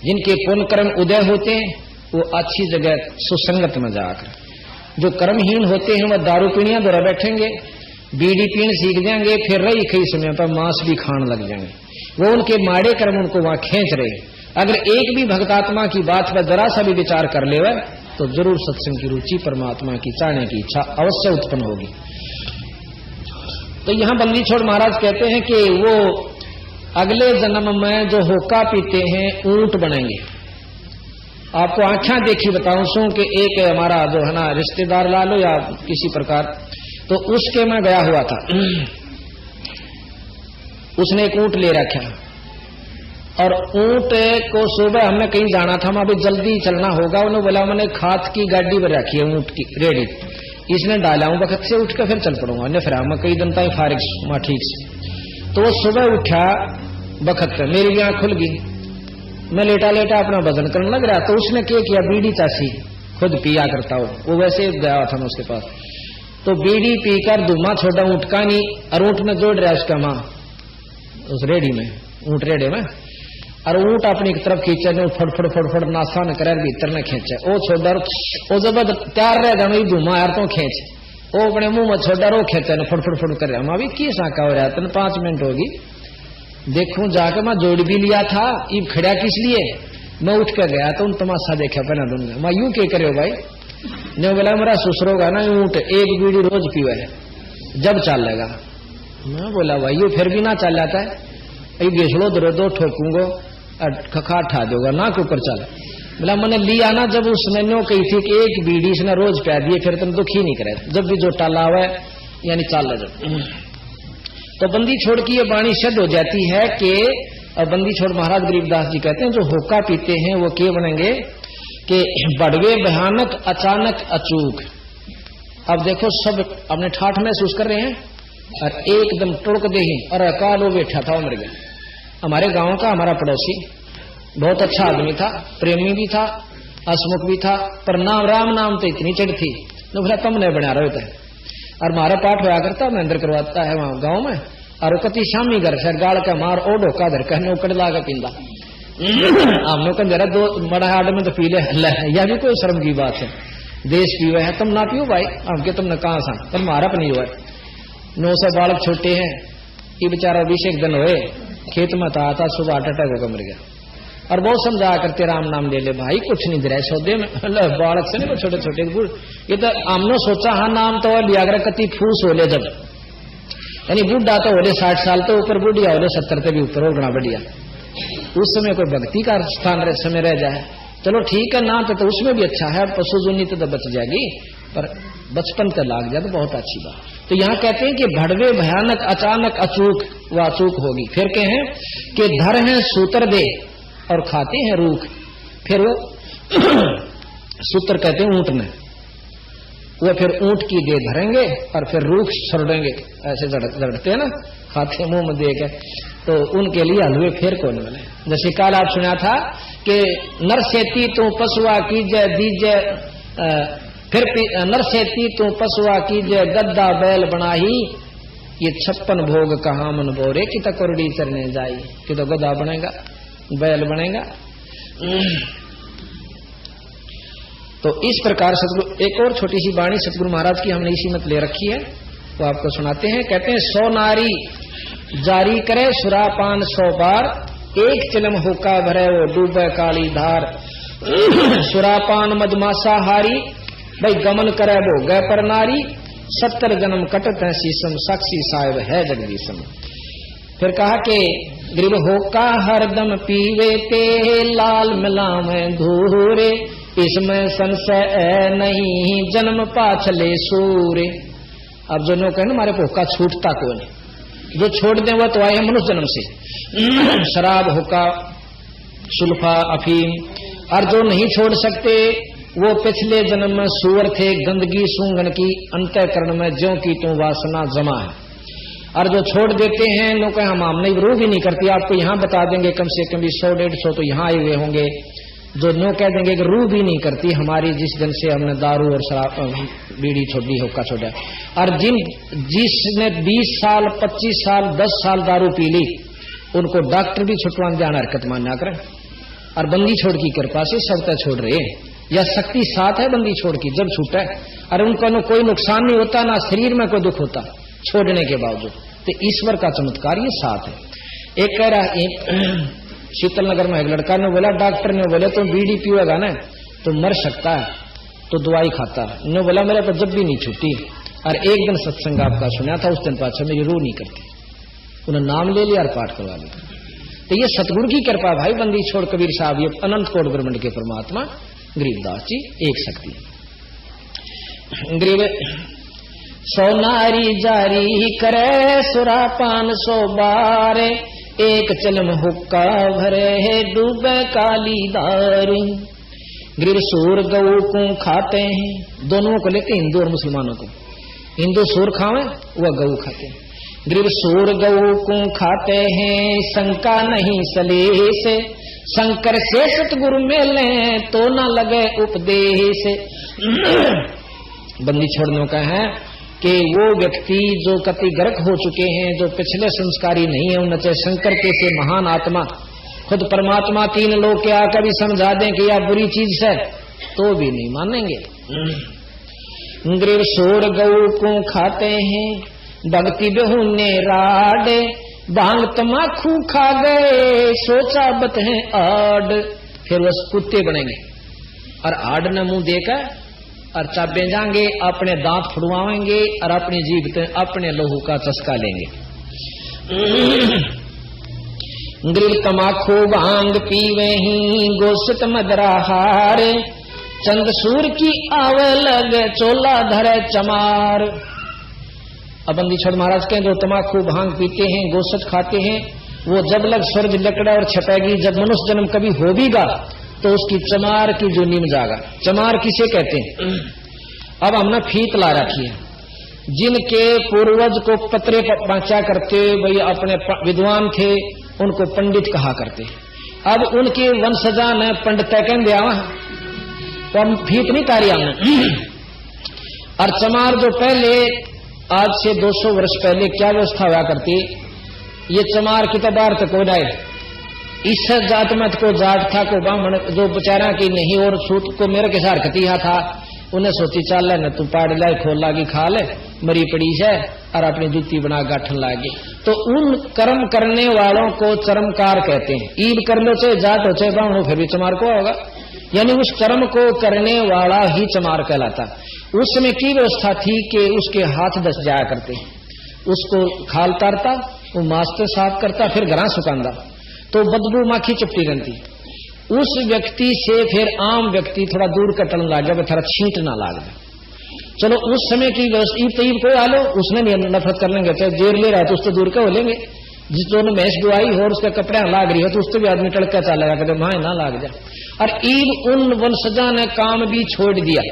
जिनके पुण्य कर्म उदय होते हैं वो अच्छी जगह सुसंगत में जाकर, जो कर्महीन होते हैं वह दारू पीणियां द्वारा बैठेंगे, बीड़ी पीण सीख जाएंगे, फिर रही कई समय पर मांस भी खाने लग जाएंगे। वो उनके माड़े कर्म उनको वहां खींच रहे। अगर एक भी भक्तात्मा की बात पर जरा सा भी विचार कर ले तो जरूर सत्संग की रुचि, परमात्मा की चाहने की इच्छा अवश्य उत्पन्न होगी। तो यहां बंदी छोड़ महाराज कहते हैं कि वो अगले जन्म में जो होका पीते हैं ऊंट बनेंगे। आपको आंखें देखी बताऊं सो कि एक हमारा जो है ना रिश्तेदार ला लो या किसी प्रकार, तो उसके में गया हुआ था, उसने एक ऊंट ले रखा और ऊंट को सुबह हमने कहीं जाना था, अभी जल्दी चलना होगा, उन्होंने बोला मैंने खाद की गाड़ी पर रखी है ऊंट की रेडी, इसने डाला हूं वक्त से उठ कर फिर चल पड़ूंगा, ने फिर मैं कई दिन तक फारिग मां ठीक से। तो वो सुबह उठा बखत मेरी भी आंख खुल गई, मैं लेटा लेटा अपना वजन करने लग रहा। तो उसने क्या किया, बीड़ी चासी खुद पिया करता हो, वो वैसे गया था मैं उसके पास, तो बीड़ी पीकर धुआं छोड़ा ऊंट का नहीं, और ऊंट में जोड़ रहा उसका मां उस रेडी में, ऊंट रेडे में, और ऊंट अपनी एक तरफ खींचे फड़ फड़ नासा न करे भीतर न खींचे, ओ छोड़ा वो जब तैयार रह जानो धुआं यार तो खींच, वो अपने मुंह में छोड़ा रो खींचे न फड़ कर रहा। अभी की साका हो रहा तेन 5 मिनट होगी, देखूं जाकर मैं जोड़ भी लिया था, ईब खड़ा किस लिए, मैं उठ कर गया तो उन तमाशा देखा पहना दूंगा, मैं यूं क्या करे भाई ने बोला मेरा ससुरोगा ना ऊंट एक बीड़ी रोज पीवे है जब चल लेगा। मैं बोला भाई ये फिर भी ना चल जाता है, ये घेसड़ो दो ठोकूंगो खखा ठा दोगा ना के ऊपर चल। बोला मैंने लिया ना जब उसने नो कही थी कि एक बीड़ी इसने रोज पै दिए फिर तुम दुखी नहीं करे, जब भी जो टाला हुआ यानी चाल ले जब। तो बंदी छोड़ की ये वाणी सिद्ध हो जाती है कि बंदी छोड़ महाराज गरीबदास जी कहते हैं जो होका पीते हैं वो क्या बनेंगे कि बड़वे भयानक अचानक अचूक। अब देखो सब अपने ठाठ महसूस कर रहे हैं और एकदम टुड़क दे और अकाल वो बैठा था मर गया। हमारे गांव का हमारा पड़ोसी बहुत अच्छा आदमी था, प्रेमी भी था, हसमुख भी था, पर नाम राम नाम तो इतनी चढ़ थी तो भला तुमने बना रहे थे। और मारा पाठ होया करता महेंद्र करवाता है वहां गांव में, और कति शामी घर से गाल का मार ओ ढोका धर कहने उकड़ लागा पिंदा हमने कहा जरा दो बड़ा हाड में तो पी ले, यह भी कोई शर्म की बात है। देश पीवे है तुम ना पियो भाई, हमके तुमने कहा सा पर मारा नहीं हुआ। 900 बालक छोटे हैं, ये बेचारा 20 एक दिन हुए खेत में था सुबह हार्ट अटैक होकर मर गया। और बहुत समझा करते राम नाम ले ले भाई, कुछ नहीं दे सौदे में बालक से नहीं छोटे छोटे बूढ़। ये तो हमने सोचा हाँ नाम तो लिया कर कति फूस हो ले, जब यानी बूढ़ा तो होले 60 साल तो ऊपर, बुढ़िया होले 70 के भी ऊपर और बना बढ़िया। उस समय कोई भक्ति का स्थान समय रह जाए चलो ठीक है ना, तो उसमें भी अच्छा है, पशु जुनी तो बच जाएगी, पर बचपन तक लाग जाए तो बहुत अच्छी बात। तो यहाँ कहते हैं कि भड़वे भयानक अचानक अचूक व अचूक होगी। फिर कहे कि धर हैं सूत्र दे और खाते हैं रूख। फिर वो सूत्र कहते हैं ऊंट में, वो फिर ऊंट की दे धरेंगे और फिर रूख सड़ेंगे, ऐसे जड़ते हैं ना, खाते मुंह में दे के, तो उनके लिए हलवे फिर कौन बने। जैसे काल आप सुना था कि नर सेती तू पशुआ कीजे दीजे, फिर नर सेती तू पशुआ कीजे गद्दा बैल बनाही, ये 56 भोग कहाँ मन बोरे कि तकोरडी चरने जाई, कि तो गद्दा बनेगा बैल बनेगा। तो इस प्रकार सतगुरु, एक और छोटी सी वाणी सतगुरु महाराज की हमने इसी मत ले रखी है, वो आपको सुनाते हैं। कहते हैं 100 नारी जारी करे सुरापान 100 बार, एक चिलम हुक्का भरे वो डूबे काली धार। सुरापान मदमासा हारी, भाई गमन करे वो गए पर नारी, 70 जन्म कटत है शीशम, साक्षी साहिब है जगदीशम। फिर कहा कि ग्रीब होका हरदम पीवे ते, लाल मिलावे धूरे, इसमें संशय नहीं जन्म पाछले सूरे। अब जो लोग कहना हमारे होका छूटता कोई नहीं, जो छोड़ दे वो तो आए हैं मनुष्य जन्म से। शराब हुक्का सुल्फा अफीम, और जो नहीं छोड़ सकते वो पिछले जन्म में सुअर थे, गंदगी सूंघन की अंतःकरण में ज्यों की त्यों वासना जमा है। और जो छोड़ देते हैं लोग हम नहीं रू भी नहीं करती, आपको यहाँ बता देंगे कम से कम 100-150 तो यहाँ आए हुए होंगे जो नो कह देंगे कि रू भी नहीं करती हमारी, जिस दिन से हमने दारू और शराब बीड़ी छोड़ी हुक्का छोड़ा। और जिसने 20 साल 25 साल 10 साल दारू पी ली, उनको डॉक्टर भी छुटवाने जाना हरकत मानना करें। और बंदी छोड़ की कृपा से सब तक छोड़ रहे हैं, या शक्ति साथ है बंदी छोड़ की जब छूटा है, और उनको कोई नुकसान नहीं होता, ना शरीर में कोई दुख होता छोड़ने के बावजूद। तो ईश्वर का चमत्कार ये साथ है। एक कह रहा शीतल नगर में एक लड़का ने बोला, डॉक्टर ने बोले तुम बीड़ी पिएगा ना तो मर सकता है, तो दवाई खाता है। ने बोला मेरे पर जब भी नहीं छूटी। और एक दिन सत्संग आपका सुना था, उस दिन पाछा मेरी रूह नहीं करती, उन्हें नाम ले लिया और पाठ करवा लिया। तो ये सतगुरु की कृपा भाई। बंदी छोड़ कबीर साहब, ये अनंत कोट ब्रह्मांड के परमात्मा गरीबदास जी एक शक्ति। गरीब 100 नारी जारी करे सुरापान 100 बार, एक चिलम हुक्का भरे है डूबे काली दारी। गरीब सूर गऊ को खाते हैं, दोनों को लेते हिंदू और मुसलमानों को, हिंदू सूर खावे वह गऊ खाते हैं। गरीब सूर गऊ को खाते हैं, शंका नहीं सलेस, शंकर से सतगुरु मिले तो न लगे उपदेश। बंदी छोड़ने का है कि वो व्यक्ति जो कति गर्क हो चुके हैं, जो पिछले संस्कारी नहीं है, उन्हें चाहे शंकर के से महान आत्मा खुद परमात्मा 3 लोग के आकर भी समझा दें कि यह बुरी चीज है तो भी नहीं मानेंगे। गरीब सोर गऊ को खाते हैं, भक्ति बेहुने राड, भांग तमाखू खा गए सोचा बत है आड। फिर वह कुत्ते बनेंगे और आड ने मुंह देकर और चाबे जाएंगे, अपने दांत फुड़वाएंगे और अपनी जीभ अपने लहू का चस्का लेंगे। गरीब तमाखू भांग पीवे ही गोश्त मदराहार, चंद सूर की आवे लगे चोला धरे चमार। अब बंदी छोड़ महाराज के जो तमाखू भांग पीते हैं, गोश्त खाते हैं, वो जब लग स्वर्ग लकड़ा और छपेगी, जब मनुष्य जन्म कभी होगा तो उसकी चमार की जूनी में जाएगा। चमार किसे कहते हैं? अब हमने फीत ला रखी है, जिनके पूर्वज को पत्रे पहुंचा करते भाई अपने विद्वान थे, उनको पंडित कहा करते। अब उनके वंशजा ने पंडित कह दिया, तो हम फीत नहीं तारी हमने। और चमार जो पहले आज से 200 वर्ष पहले क्या व्यवस्था हुआ करती, ये चमार की तो बार तक हो जाए, इस जात मत को जाट था को ब्राह्मण जो बेचारा की नहीं और सूत को मेरे के सार खतिया था, उन्हें सोची चाल न तू पाड़ लाए खोल लागी खा ले मरी पड़ी है और अपनी जूती बना गाठन लागे। तो उन कर्म करने वालों को चरमकार कहते हैं। ईद कर लो चाहे जाट हो चाहे ब्राह्मण हो फिर भी चमार को होगा, यानी उस कर्म को करने वाला ही चमार कहलाता। उस समय की व्यवस्था थी कि उसके हाथ दस जाया करते, उसको खाल तारता, वो मास्टर साफ करता, फिर घरा सुखांदा, तो बदबू माखी चुपटी रहती। उस व्यक्ति से फिर आम व्यक्ति थोड़ा दूर कटन लग गया, थोड़ा छींट ना लाग गया। चलो उस समय की व्यवस्था ईब कोई आलो उसने नहीं नफरत कर लेंगे, चाहे जेर ले रहा है तो उससे दूर का हो लेंगे। जिस जो भैंस दुआई हो और उसके कपड़े लाग रही हो तो उससे भी आदमी टड़का चलेगा, कहते माए ना लाग जाए। और ईब उन वंशजा ने काम भी छोड़ दिया,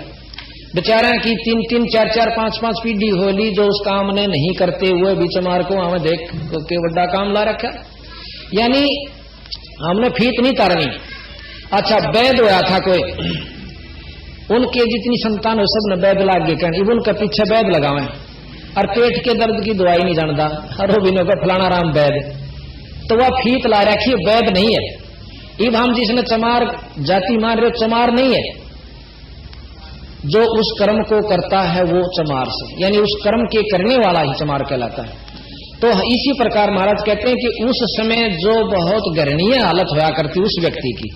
बेचारा की 3-3, 4-4, 5-5 पीढ़ी होली जो उस काम ने नहीं करते हुए भी चमार को हमें देख के बड़ा काम ला रखा, यानी हमने फीत नहीं तारनी। अच्छा वैद होया था कोई, उनके जितनी संतान हो सब ने वैद लाग गए, कहने उनके पीछे वैद लगावे, और पेट के दर्द की दवाई नहीं जानता, हर बिनो का फलाना राम वैद, तो वह फीत ला रखी वैद नहीं है। इब हम जिसने चमार जाति मान रहे चमार नहीं है, जो उस कर्म को करता है वो चमार से, यानी उस कर्म के करने वाला ही चमार कहलाता है। तो इसी प्रकार महाराज कहते हैं कि उस समय जो बहुत घृणीय हालत होया करती उस व्यक्ति की,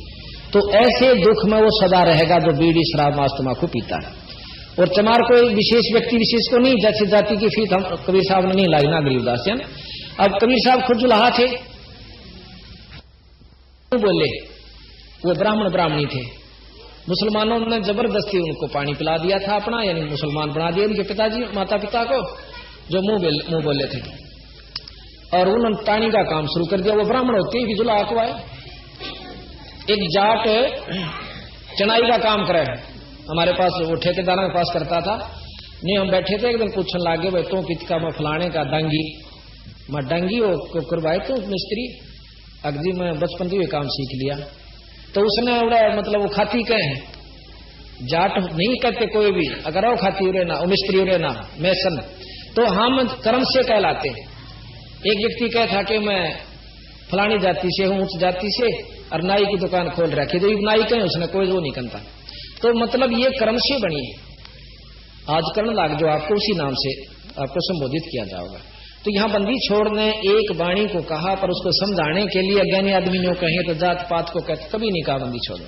तो ऐसे दुख में वो सदा रहेगा जो बीड़ी शराब मांस तंबाकू पीता है। और चमार कोई विशेष व्यक्ति विशेष को नहीं, जैसे जाति की फीत हम कबीर साहब ने नहीं लाई ना गरीबदास। अब कबीर साहब खुद जुलाहा थे, बोले वो ब्राह्मणी थे, मुसलमानों ने जबरदस्ती उनको पानी पिला दिया था अपना, यानी मुसलमान बना दिया उनके पिताजी माता पिता को, जो मुंह बोले थे, और उन्होंने पानी का काम शुरू कर दिया। वो ब्राह्मण होते ही जुलाहा को आए, एक जाट चनाई का काम करे हमारे पास, वो ठेकेदार के पास करता था। नहीं हम बैठे थे एक दिन पूछने लागे, भाई तो कितका मैं फलाने का डांगी, मैं डांगी को करवाए तो मिस्त्री अगजी मैं बचपन से काम सीख लिया। तो उसने मतलब वो खाती कहे जाट नहीं कहते कोई भी, अगर वो खाती उरे ना, वो मिस्त्री उरे ना, मैसन, तो हम कर्म से कहलाते। एक व्यक्ति कह था कि मैं फलानी जाति से हूं, उच्च जाति से, और नाई की दुकान खोल रखी, तो नाई कहे उसने कोई वो नहीं करता। तो मतलब ये कर्म से बनी है, आज कर्ण लाग जो आपको उसी नाम से आपको संबोधित किया जाएगा। तो यहाँ बंदी छोड़ने एक वाणी को कहा, पर उसको समझाने के लिए अज्ञानी आदमी ने कहे तो जात पात को कहते, कभी नहीं कहा बंदी छोड़ो।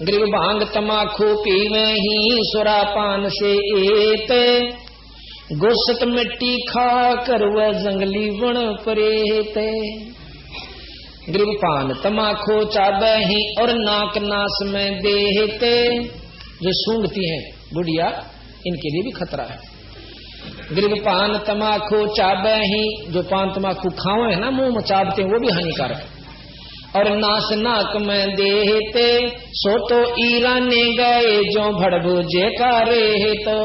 गरीब भांग तमाखू पीवे ही सुरापान से एते, गोश्त मिट्टी खा कर वह जंगली वन परेते। गरीब पान तमाखू चाबे ही और नाक नास में देते, जो सूंघती हैं बुढ़िया इनके लिए भी खतरा है। गरीब पान तमाखू चाबे ही, जो पान तमाखू खाओ है ना मुंह में चाबते हैं वो भी हानिकारक है। और नास नाक में देते, सो तो ईराने गए जो भड़बूजे का रे। तो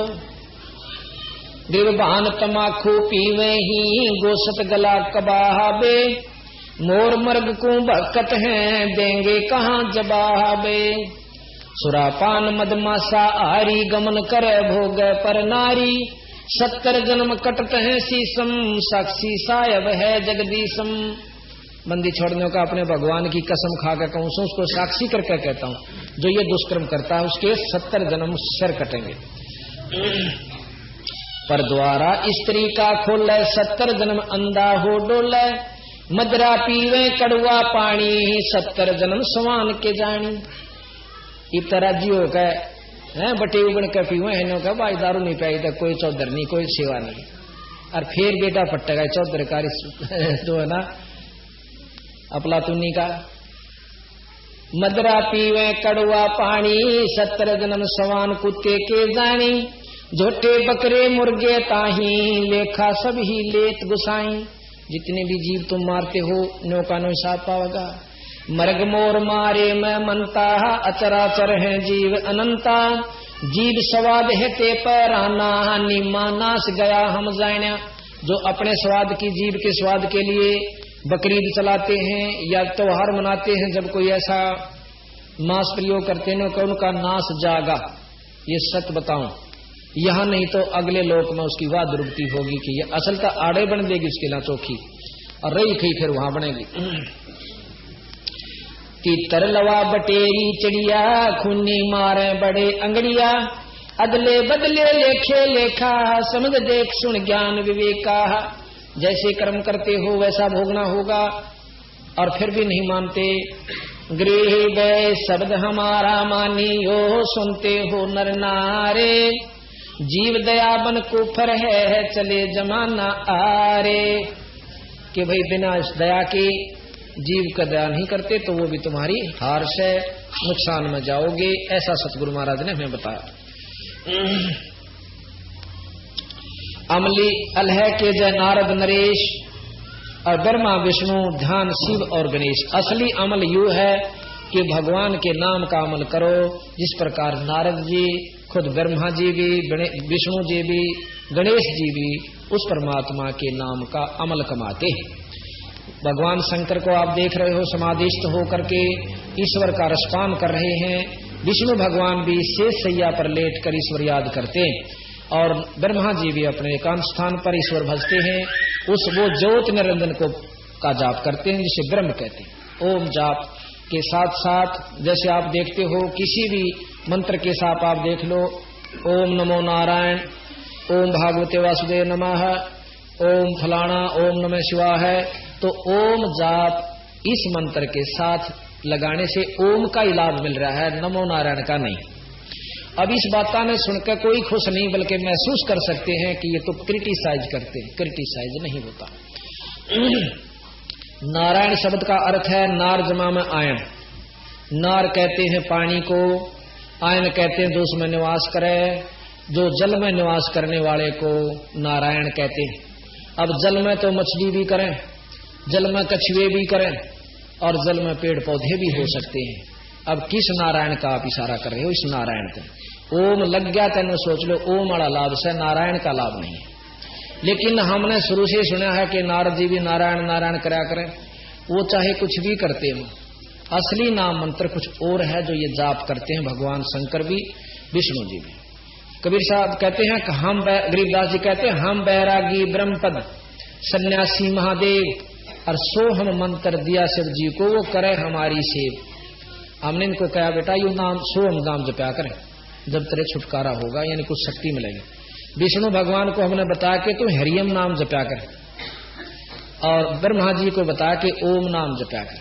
गरीब पान तमाखू पीवे ही, गोश्त गला कबाबे, मोर मर्ग को भक्कत हैं देंगे कहाँ जवाबे। सुरापान मदमासा आरी, गमन करे भोग पर नारी, 70 जन्म कटत हैं शीसम, साक्षी सायब है जगदीशम। बंदी छोड़ने का अपने भगवान की कसम खा कर कहूं, उसको साक्षी करके कहता हूं, जो ये दुष्कर्म करता है उसके 70 जन्म सर कटेंगे। पर द्वारा स्त्री का खोले, 70 जन्म अंधा हो डोले, मदरा पीवे कड़वा पानी, 70 जन्म सवान के जानी। इतना जियो कह बटे उगड़ के पीवे है का भाई दारू नहीं पाई तो कोई चौधर नहीं, कोई सेवा नहीं, और फिर बेटा पट्टेगा चौधर का जो है ना अपलातुनी का। मदरा पीवे कड़वा पानी, 70 जन्म सवान कुत्ते के जानी, झोटे बकरे मुर्गे ताही, लेखा सब ही लेत गुसाई। जितने भी जीव तुम मारते हो नो का नो हिसाब पाओगा। मर्ग मोर मारे मैं मनता, अचराचर है जीव अनंता, जीव स्वाद है ते पैराना, निमा नाश गया हम जाना। जो अपने स्वाद की जीव के स्वाद के लिए बकरीद चलाते हैं या त्योहार मनाते हैं, जब कोई ऐसा मांस प्रयोग करते हैं तो उनका नाश जागा, ये सच बताऊं, यहां नहीं तो अगले लोक में उसकी वाह दुर्गति होगी कि ये असल का आड़े बन देगी उसके ला चौकी, और रही खई फिर वहां बनेगी। तीतर लवा बटेरी चिड़िया, खूनी मारे बड़े अंगड़िया, अदले बदले लेखे लेखा, समझ देख सुन ज्ञान विवेका। जैसे कर्म करते हो वैसा भोगना होगा, और फिर भी नहीं मानते। गृह गए शब्द हमारा मानियो, सुनते हो नर नारे, जीव दया बन कुफर है चले जमाना आरे। कि भाई बिना इस दया के जीव का दया नहीं करते तो वो भी तुम्हारी हार से नुकसान में जाओगे, ऐसा सतगुरु महाराज ने हमें बताया। अमली अलह के जय नारद नरेश, और ब्रह्मा विष्णु ध्यान शिव और गणेश। असली अमल यू है कि भगवान के नाम का अमल करो, जिस प्रकार नारद जी खुद ब्रह्मा जी भी, विष्णु जी भी, गणेश जी भी उस परमात्मा के नाम का अमल कमाते हैं। भगवान शंकर को आप देख रहे हो समाधिस्थ होकर के ईश्वर का रसपान कर रहे हैं। विष्णु भगवान भी शेष सैया पर लेट कर ईश्वर याद करते हैं, और ब्रह्मा जी भी अपने एकांत स्थान पर ईश्वर भजते हैं। वो ज्योत निरंजन को का जाप करते हैं, जिसे ब्रह्म कहते हैं। ओम जाप के साथ साथ जैसे आप देखते हो किसी भी मंत्र के साथ आप देख लो, ओम नमो नारायण, ओम भागवते वासुदेव नमः, ओम फलाना, ओम नमः शिवाय, तो ओम जाप इस मंत्र के साथ लगाने से ओम का ही लाभ मिल रहा है, नमो नारायण का नहीं। अब इस बात ने सुनकर कोई खुश नहीं, बल्कि महसूस कर सकते हैं कि ये तो क्रिटिसाइज करते हैं। क्रिटिसाइज नहीं होता। नारायण शब्द का अर्थ है नार जमा में आयन। नार कहते हैं पानी को, आयन कहते हैं जो उसमें निवास करे, जो जल में निवास करने वाले को नारायण कहते हैं। अब जल में तो मछली भी करें, जल में कछुए भी करें, और जल में पेड़ पौधे भी हो सकते हैं। अब किस नारायण का आप इशारा कर रहे हो? इस नारायण को ओम लग गया तेन सोच लो, ओम वाला लाभ से नारायण का लाभ नहीं है। लेकिन हमने शुरू से सुना है कि नारद जी भी नारायण नारायण करा करें, वो चाहे कुछ भी करते हो, असली नाम मंत्र कुछ और है जो ये जाप करते हैं भगवान शंकर भी, विष्णु जी भी। कबीर साहब कहते हैं कि हम, गरीबदास जी कहते हैं, हम बैरागी ब्रह्मपद सन्यासी महादेव, और सो हम मंत्र दिया शिव जी को, वो करे हमारी सेव। हमने इनको कहा बेटा यू नाम सो हम नाम जपया करें, जब तेरे छुटकारा होगा, यानी कुछ शक्ति मिलेगी। विष्णु भगवान को हमने बताया कि तू हरियम नाम जपया कर, और ब्रह्मा जी को बताया कि ओम नाम जपया कर,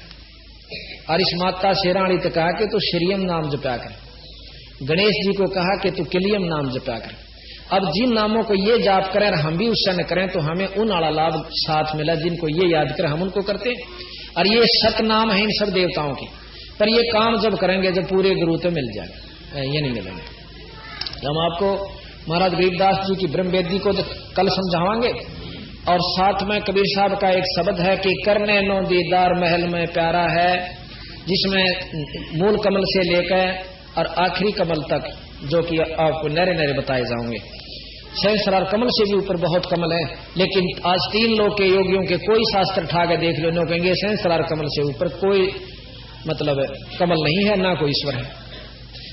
और इस माता शेराणी तक कहा कि तू श्रीयम नाम जपया कर। गणेश जी को कहा कि तू किलियम नाम जपया कर। अब जिन नामों को ये जाप करें और हम भी उससे न करें तो हमें उन आला लाभ साथ मिला, जिनको ये याद करें हम उनको करते हैं। और ये सत नाम है इन सब देवताओं के, पर ये काम जब करेंगे जब पूरे गुरु तो मिल जाएगा, ये नहीं मिलेंगे। हम आपको महाराज गरीबदास जी की ब्रह्मवेदी को कल समझावांगे, और साथ में कबीर साहब का एक शब्द है कि करने नो दीदार महल में प्यारा है, जिसमें मूल कमल से लेकर और आखिरी कमल तक जो कि आपको नरे नरे बताए जाएंगे। सहस्रार कमल से भी ऊपर बहुत कमल है, लेकिन आज 3 लोग के योगियों के कोई शास्त्र उठा के देख लो, नो कहेंगे सहस्रार कमल से ऊपर कोई मतलब कमल नहीं है, ना कोई ईश्वर है।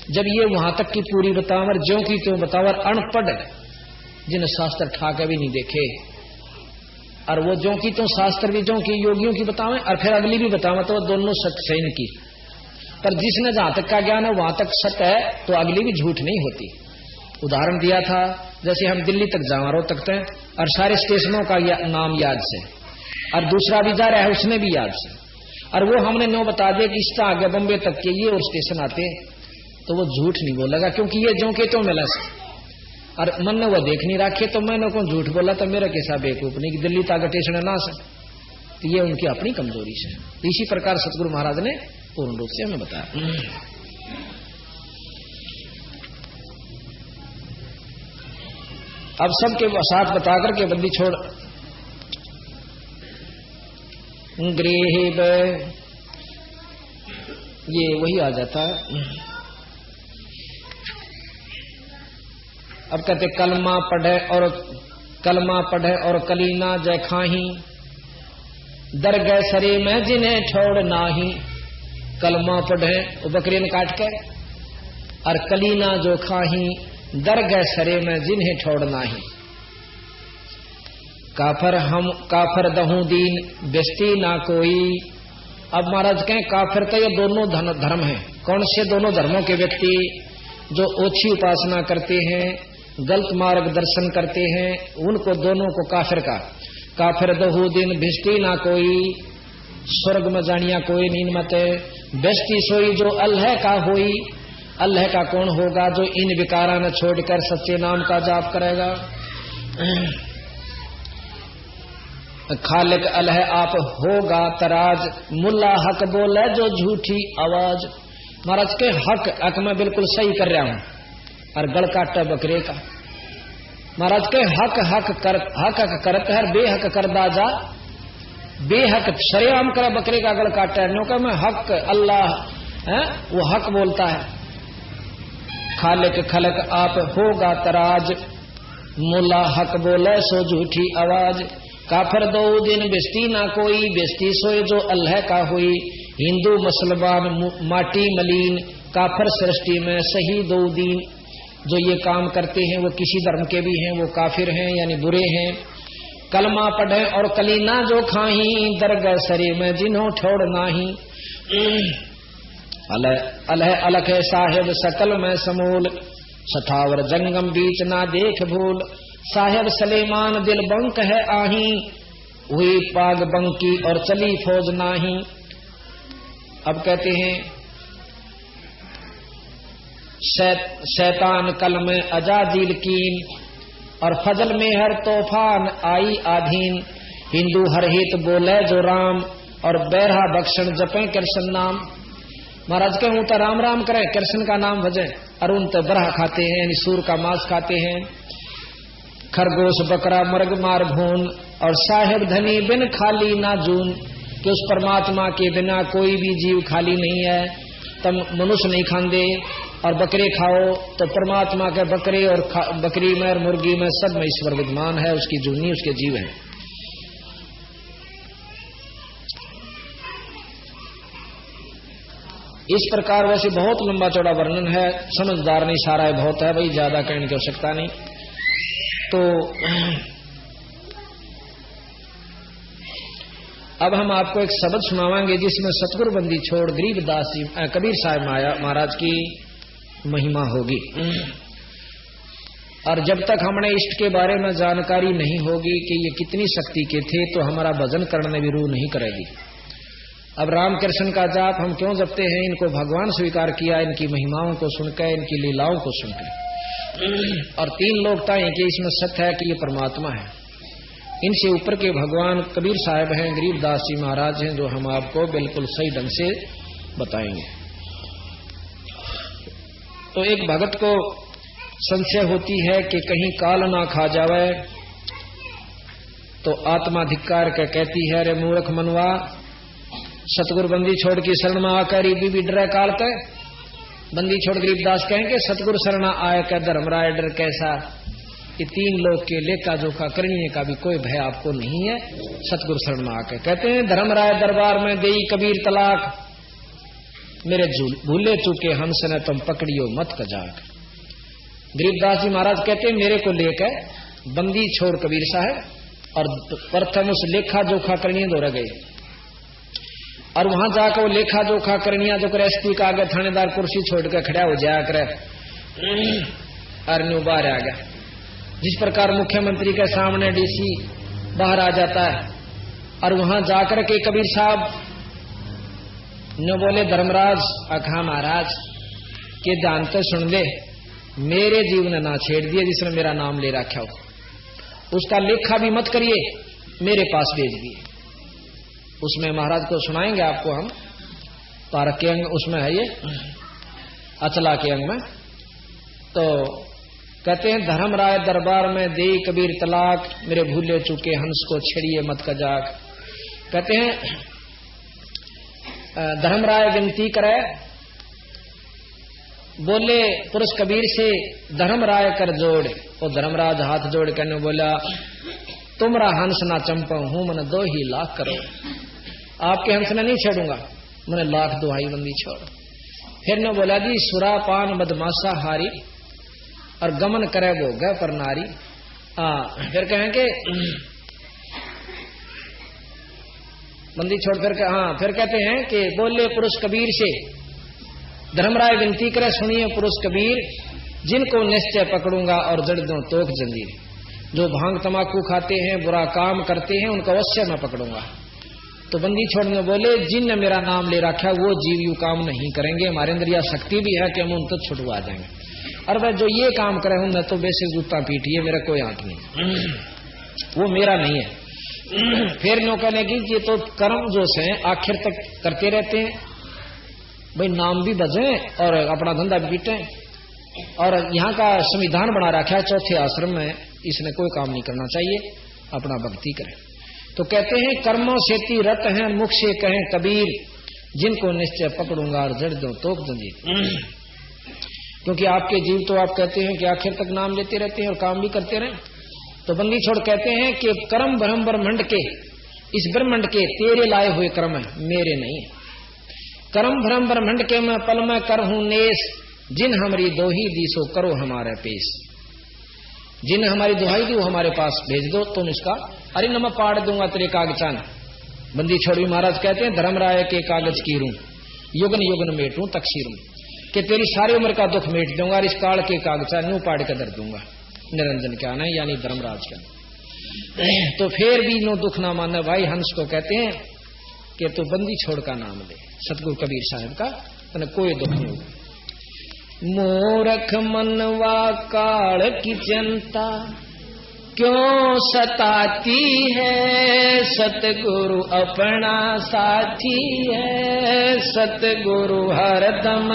जब ये वहां तक की पूरी बतावर ज्यों की त्यों बतावर अनपढ़ जिन शास्त्र उठा के भी नहीं देखे, और वो ज्यों की त्यों शास्त्र भी ज्यों की योगियों की बतावें और फिर अगली भी बतावें, तो दोनों सच सही की। पर जिसने जहां तक का ज्ञान है वहां तक सत्य है, तो अगली भी झूठ नहीं होती। उदाहरण दिया था, जैसे हम दिल्ली तक जावारो तकते हैं और सारे स्टेशनों का नाम याद से, और दूसरा भी जा रहा है उसने भी याद से, और वो हमने नो बता दिया कि इसका आगे बम्बे तक के ये और स्टेशन आते हैं, तो वो झूठ नहीं बोलेगा, क्योंकि ये जो के तो मिला से और मन ने वो देख नहीं रखे, तो मैंने को झूठ बोला तो मेरा कैसा बेवकूफ नहीं कि दिल्ली तक स्टेशन ना से, तो ये उनकी अपनी कमजोरी से। इसी प्रकार सतगुरु महाराज ने पूर्ण रूप से हमें बताया। अब सबके साथ बता करके बंदी छोड़ गृह ये वही आ जाता है। अब कहते कलमा पढ़े और कलीना जय खाही, दर गए सरे में जिन्हें छोड़ नाही। कलमा पढ़े वो बकरी ने काट के और कलीना जो खाही दरगह सरे में जिन्हें छोड़ना ही। काफर दहू दीन बेस्ती ना कोई। अब महाराज कहें काफिर तो ये दोनों धर्म हैं। कौन से दोनों धर्मों के व्यक्ति? जो ओछी उपासना करते हैं, गलत मार्ग दर्शन करते हैं, उनको दोनों को काफिर का। काफिर दहू दिन भिष्टी ना कोई, स्वर्ग में जानिया कोई नींद मत। बेस्ती सोई जो अल्लाह का होई। अल्लाह का कौन होगा? जो इन विकारा न छोड़कर सच्चे नाम का जाप करेगा। खालिक अल्लाह आप होगा तराज। मुल्ला हक बोले जो झूठी आवाज। महाराज के हक मैं बिल्कुल सही कर रहा हूं, और गल काटा बकरे का। महाराज के हक करत है, बेहक कर दाजा। बेहक शरेआम करे बकरे का गल काटा है, नो का मैं हक अल्लाह है, वो हक बोलता है। खालिक खलक आप होगा तराज। मुल्ला हक बोले सो झूठी आवाज। काफर दो दिन बेस्ती ना कोई, बेस्ती सोए जो अल्लाह का हुई। हिंदू मुसलमान माटी मलीन, काफर सृष्टि में सही दो दीन। जो ये काम करते हैं वो किसी धर्म के भी हैं, वो काफिर हैं यानी बुरे हैं। कलमा पढ़े और कलीना जो खाही, दरगह सरे में जिन्हों ठोड़ना ही। अलह अलख है साहेब सकल में समूल, सठावर जंगम बीच ना देख भूल। साहेब सलेमान दिल बंक है आही, हुई पाग बंकी और चली फौज नाही। अब कहते हैं शैतान कल में अजाजील कीन, और फजल में हर तूफान आई आधीन। हिंदू हर हित बोले जो राम, और बैरहा बख्शन जपे कृष्ण नाम। महाराज के ऊँ तो राम राम करें, कृष्ण का नाम भजें, और उन तो बरहा खाते हैं यानी सूर का मांस खाते हैं। खरगोश बकरा मर्ग मार भून, और साहेब धनी बिन खाली ना जून। कि उस परमात्मा के बिना कोई भी जीव खाली नहीं है। तब मनुष्य नहीं खाते, और बकरे खाओ तो परमात्मा के बकरे और बकरी में और मुर्गी में सब में ईश्वर विद्यमान है, उसकी जूनी उसके जीव है। इस प्रकार वैसे बहुत लंबा चौड़ा वर्णन है, समझदार नहीं सारा है, बहुत है भाई, ज्यादा कहने की आवश्यकता नहीं। तो अब हम आपको एक शब्द सुनावांगे जिसमें सतगुरु बंदी छोड़ गरीबदास जी कबीर साहब महाराज की महिमा होगी। और जब तक हमने इष्ट के बारे में जानकारी नहीं होगी कि ये कितनी शक्ति के थे, तो हमारा भजन करने भी रूह नहीं करेगी। अब राम कृष्ण का जाप हम क्यों जपते हैं? इनको भगवान स्वीकार किया, इनकी महिमाओं को सुनकर, इनकी लीलाओं को सुनकर। और तीन लोकता है कि इसमें सत्य है कि ये परमात्मा है। इनसे ऊपर के भगवान कबीर साहब हैं, गरीबदास जी महाराज हैं, जो हम आपको बिल्कुल सही ढंग से बताएंगे। तो एक भगत को संशय होती है कि कहीं काल ना खा जावे, तो आत्मा धिक्कार के कहती है, अरे मूर्ख मनवा, सतगुरु बंदी छोड़ की शरण में आकर भी डरे काल के। बंदी छोड़ गरीबदास कहेंगे सतगुरु शरणा आय का धर्मराय डर कैसा। ये तीन लोग के लेखा जोखा करने का भी कोई भय आपको नहीं है। सतगुरु शरण में आकर कहते हैं, धर्मराय दरबार में देई कबीर तलाक, मेरे भूले चूके हंस ने तुम पकड़ियो मत कजाक। गरीबदास जी महाराज कहते हैं, मेरे को लेकर बंदी छोड़ कबीर साहब, और प्रथम उस लेखा जोखा करनी दौड़ गए। और वहां जाकर वो लेखा जोखा करनिया जो करे, एसपी का आगे थानेदार कुर्सी छोड़ कर खड़ा हो जाया करे, अरन्यू बाहर आ गया। जिस प्रकार मुख्यमंत्री के सामने डीसी बाहर आ जाता है, और वहां जाकर के कबीर साहब न बोले, धर्मराज अखा महाराज के ध्यान तो सुन ले, मेरे जीव ने ना छेड़ दिए जिसने मेरा नाम ले रखा हो, उसका लेखा भी मत करिए, मेरे पास भेज दिए। उसमें महाराज को सुनाएंगे आपको हम, तारक के अंग उसमें है, ये अचला के अंग में। तो कहते हैं, धर्मराय दरबार में दे कबीर तलाक, मेरे भूले चूके हंस को छेड़िए मत कजाक। कहते हैं धर्मराय विनती करे, बोले पुरुष कबीर से धर्मराय कर जोड़। और धर्मराज हाथ जोड़ करने बोला, तुमरा हंस ना चंपा हूं, मैंने 2 ही लाख करो। आपके हंस ने नहीं छेड़ूंगा, मैंने लाख दुहाई बंदी छोड़। फिर ने बोला जी सुरापान मदमाशा हारी और गमन करे वो गए पर नारी। फिर कहेंगे बंदी छोड़ फिर कहते हैं कि बोले पुरुष कबीर से, धर्मराय विनती करे सुनिए पुरुष कबीर, जिनको निश्चय पकड़ूंगा और जड़ दूं तोक जंजीर। जो भांग तमाकू खाते हैं, बुरा काम करते हैं, उनको अवश्य मैं पकड़ूंगा। तो बंदी छोड़ने बोले जिन मेरा नाम ले रखा वो जीव यू काम नहीं करेंगे, हमारे अंदर यह शक्ति भी है कि हम उन तक छुड़वा देंगे। और वह जो ये काम करे हूं मैं तो बेसिक जूता पीटिए, मेरा कोई आंख नहीं, वो मेरा नहीं है। फिर नो कहने की ये तो कर्म जो से आखिर तक करते रहते हैं, भाई नाम भी बजे और अपना धंधा भी पीटे। और यहाँ का संविधान बना रखा है चौथे आश्रम में, इसने कोई काम नहीं करना चाहिए, अपना भक्ति करें। तो कहते हैं कर्मों से रत हैं मुख से कहें कबीर, जिनको निश्चय पकड़ूंगा और जड़ दूं तोक जंजीर। क्योंकि आपके जीव तो आप कहते हैं कि आखिर तक नाम लेते रहते हैं और काम भी करते रहे। तो बंदी छोड़ कहते हैं कि कर्म ब्रह्म ब्रह्मंड के, इस ब्रह्मंड के तेरे लाए हुए कर्म है, मेरे नहीं। कर्म ब्रह्म ब्रह्मंड के मैं पल में कर हूं नेस, जिन हमारी दोही दी सो करो हमारे पेश। जिन हमारी दुहाई दी वो हमारे पास भेज दो, तुम इसका अरे न मैं पाड़ दूंगा तेरे कागचान। बंदी छोड़ी महाराज कहते हैं धर्मराय के कागज की रू, युगन युगन मेटू तकसीरू, कि तेरी सारी उम्र का दुख मेट दूंगा और इस काल के कागचान यूं पाड़ कर दर दूंगा। निरंजन क्या ना यानी धर्मराज का। तो फिर भी नो दुख ना माने भाई हंस को कहते हैं कि तू बंदी छोड़ का नाम ले, सतगुरु कबीर साहब का, तने कोई दुख नहीं होगा। मूर्ख मनवा काल की चिंता क्यों सताती है, सतगुरु अपना साथी है, सतगुरु हरदम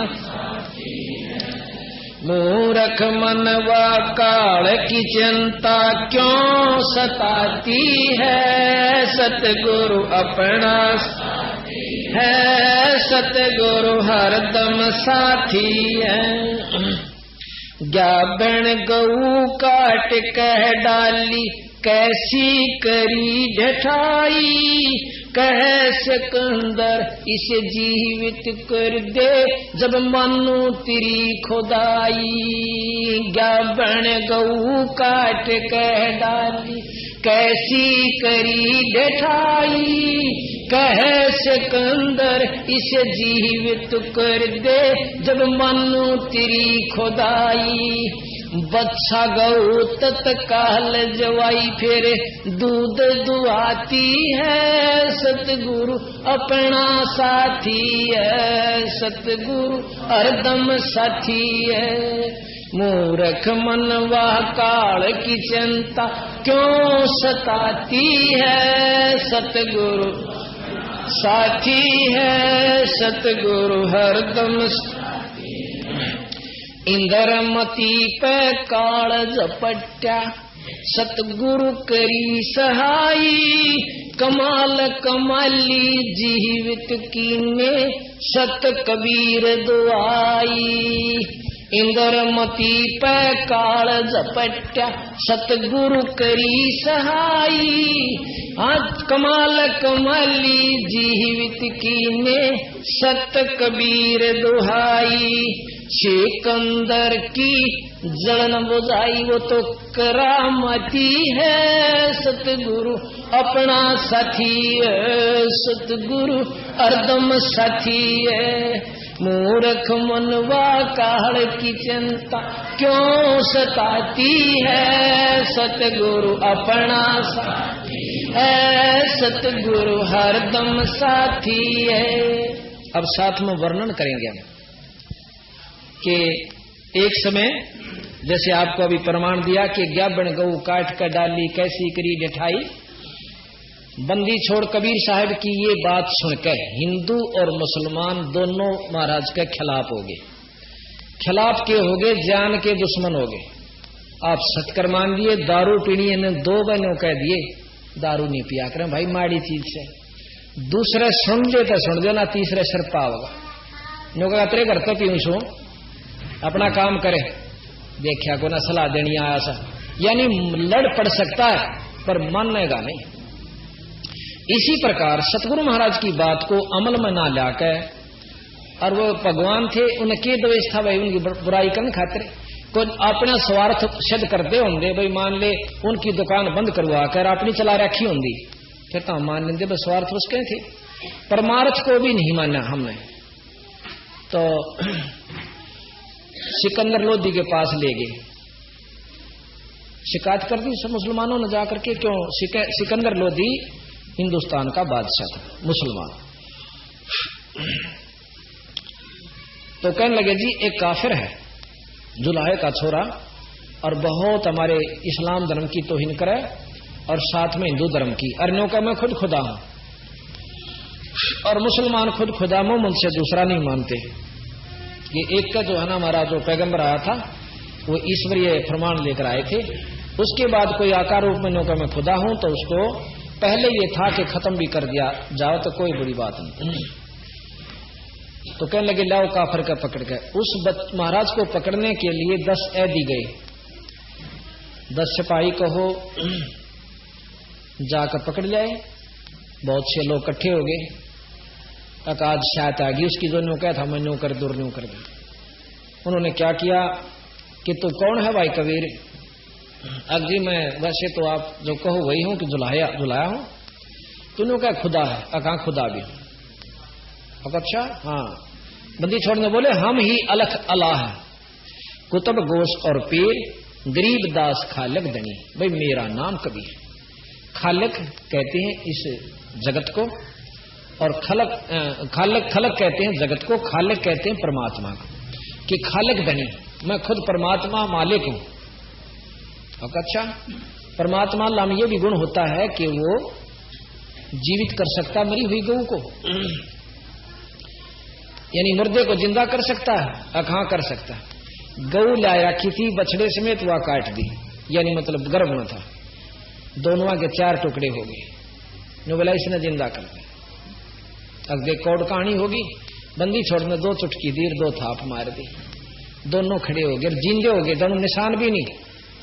मूर्ख मनवा काल की चिंता क्यों सताती है, सतगुरु अपना है, सतगुरु हरदम साथी है। ज्ञाबन गऊ काट कह डाली, कैसी करी ढठाई, कह सिकंदर इसे जीवित कर दे, जब मानो तेरी खुदाई। ज्ञाबन गऊ काट कह डाली, कैसी करी ढठाई, कह सिकंदर इसे जीवित कर दे, जब मानो तेरी खुदाई। बच्चा गऊ तत्काल जवाई, फिर दूध दुआती है, सतगुरु अपना साथी है, सतगुरु हरदम साथी है। मूर्ख मनवा काल की चिंता क्यों सताती है, सतगुरु साथी है, सतगुरु हरदम। इंद्रमती पे काल झपट्या, सतगुरु करी सहाई, कमाल कमाली जीवित कीने, सत कबीर दुआई। इंद्रमती पे काल झपट्या, सतगुरु करी सहाई, आज कमाल कमाली जीवित कीने, सत कबीर दुहाई। सिकंदर की जलन बुझाई, वो तो करामती है, सतगुरु अपना साथी है, सतगुरु हरदम साथी है। मूर्ख मनवा काल की चिंता क्यों सताती है, सतगुरु अपना साथी है, सतगुरु हरदम साथी है। अब साथ में वर्णन करेंगे हम कि एक समय जैसे आपको अभी प्रमाण दिया कि ज्ञाबन गऊ काट कर डाली, कैसी करी ढठाई। बंदी छोड़ कबीर साहब की ये बात सुनकर हिंदू और मुसलमान दोनों महाराज के खिलाफ हो गए। खिलाफ के हो गए, जान के दुश्मन हो गए। आप सत्कर मान दिए, दारू पीनी ने 2 बहनों कह दिए दारू नहीं पिया करें भाई, माड़ी चीज से। दूसरे सुन ले तो सुन दो ना, तीसरे सरपा होगा नो कहा तेरे घर तो पीऊं सो, अपना काम करे, देखा को ना सलाह देनी आया सा। यानी लड़ पड़ सकता है पर मानेगा नहीं। इसी प्रकार सतगुरु महाराज की बात को अमल में ना लाकर और वो भगवान थे, उनके द्वेष था भाई उनकी बुराई करने खातिर। कोई अपना स्वार्थ सिद्ध करते होंगे भाई, मान ले उनकी दुकान बंद करवा कर अपनी चला रखी होंगी, फिर तो हम मान लेंगे भाई स्वार्थ उसके थे। परमार्थ को भी नहीं माना हमने। तो सिकंदर लोधी के पास ले गए, शिकायत कर दी सब मुसलमानों ने जाकर के। क्यों? सिकंदर लोधी हिंदुस्तान का बादशाह था, मुसलमान। तो कहने लगे जी एक काफिर है, जुलाहे का छोरा, और बहुत हमारे इस्लाम धर्म की तौहीन करे और साथ में हिंदू धर्म की। अरनों का मैं खुद खुदा हूं, और मुसलमान खुद खुदा मोहम्मद से दूसरा नहीं मानते। ये एक का जो है ना हमारा जो पैगंबर आया था वो ईश्वरीय प्रमाण लेकर आए थे। उसके बाद कोई आकार रूप में नौका मैं खुदा हूं, तो उसको पहले ये था कि खत्म भी कर दिया जाओ तो कोई बड़ी बात नहीं। तो कहने लगे लाओ काफिर का पकड़ गए। उस महाराज को पकड़ने के लिए 10 ऐदी गए, 10 सिपाही कहो जाकर पकड़ लाए। बहुत से लोग इकट्ठे हो गए। आज शायद आ गई उसकी जो नौका था, मैं नौकर दूर न्यू कर दी। उन्होंने क्या किया कि तू कौन है भाई कबीर? अब जी मैं वैसे तो आप जो कहो वही हूं कि जुलाया हूं। तूने क्या खुदा है? कहा खुदा भी। अच्छा हाँ। बंदी छोड़ने बोले हम ही अलख अल्लाह है, कुतुब गोश और पीर, गरीब दास खालक दनी। भाई मेरा नाम कबीर। खालक कहते हैं इस जगत को, और खालक कहते हैं जगत को, खालक कहते हैं परमात्मा को। कि खालक दनी, मैं खुद परमात्मा मालिक हूं। अच्छा, परमात्मा अल्लाह में ये भी गुण होता है कि वो जीवित कर सकता मरी हुई गऊ को, यानी मुर्दे को जिंदा कर सकता है। कहां कर सकता है? गऊ लाया किसी बछड़े समेत वह काट दी, यानी मतलब गर्भ न था, दोनों के 4 टुकड़े हो गए, नो बोला इसने जिंदा कर दिया। अब देख कौड़ कहानी होगी। बंदी छोड़ने 2 चुटकी दी, 2 थाप मार दी, दोनों खड़े हो गए, जिंदे हो गए, दोनों निशान भी नहीं।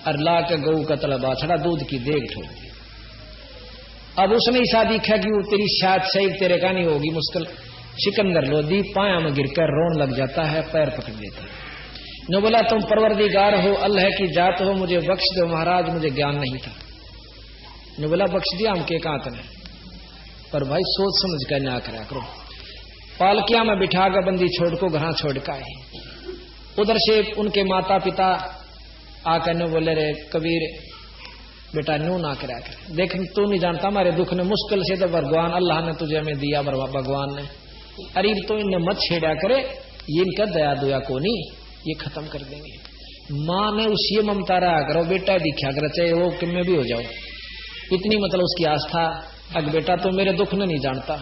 और ला के गऊ का तला बाछड़ा दूध की देख ठोक दी। अब उसने ऐसा दिखा कि वो तेरी शायद सही तेरे का नहीं होगी मुश्किल। सिकंदर लोधी पाया में गिरकर रोन लग जाता है, पैर पकड़ लेता है। नो बोला तुम परवरदिगार हो, अल्लाह की जात हो, मुझे बख्श दो महाराज, मुझे ज्ञान नहीं था। नो बोला बख्श दिया, हम के कहा ने, पर भाई सोच समझ कर ना करा करो। पालकिया में बिठा कर बंदी छोड़ को घर छोड़ का है। उधर से उनके माता पिता आकर ने बोले रे कबीर बेटा न्यू ना करा कर, देख तू नहीं जानता हमारे दुख ने, मुश्किल से तो भगवान अल्लाह ने तुझे हमें दिया, भगवान ने। अरे तो इन्हें मत छेड़ा करे, ये इनका दया दुया को नहीं, ये खत्म कर देंगे। माँ ने उसी ममता रहा करो, बेटा दिखा कर, चाहे वो किम में भी हो जाओ, इतनी मतलब उसकी आस्था। अग बेटा तो मेरे दुख ने नहीं जानता,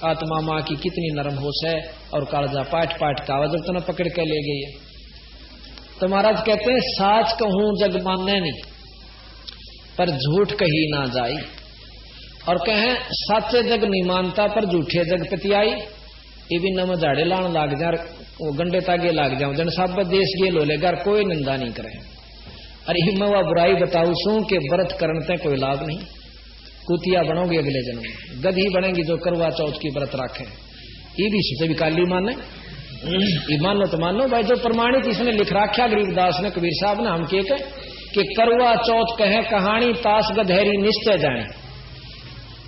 आत्मा माँ की कितनी नरम होश है, और कालजा पाट पाट का आवाज तो पकड़ के ले गई है। तो महाराज कहते हैं साच कहूं जग मानने नहीं, पर झूठ कही ना जाई। और कहें साचे जग नहीं मानता, पर झूठे जग पतियाई। ये भी नम झाड़े लान लाग जा, वो गंडे तागे लाग जाऊं, जन सब देश ये लो लेगा, कोई निंदा नहीं करे। अरे मैं वह बुराई बताऊ सू कि व्रत करने से कोई लाभ नहीं, कुतिया बनोगे अगले जन्म में, गधी बनेगी जो करवा चौथ की व्रत रखे। ये भी सुते भी काली माने, ये मानो तो मानो भाई, जो प्रमाणित इसने लिख रखा गरीबदास ने, कबीर साहब ने, हम के कि करवा चौथ कहे कहानी, ताश गधेरी निश्चय जाए,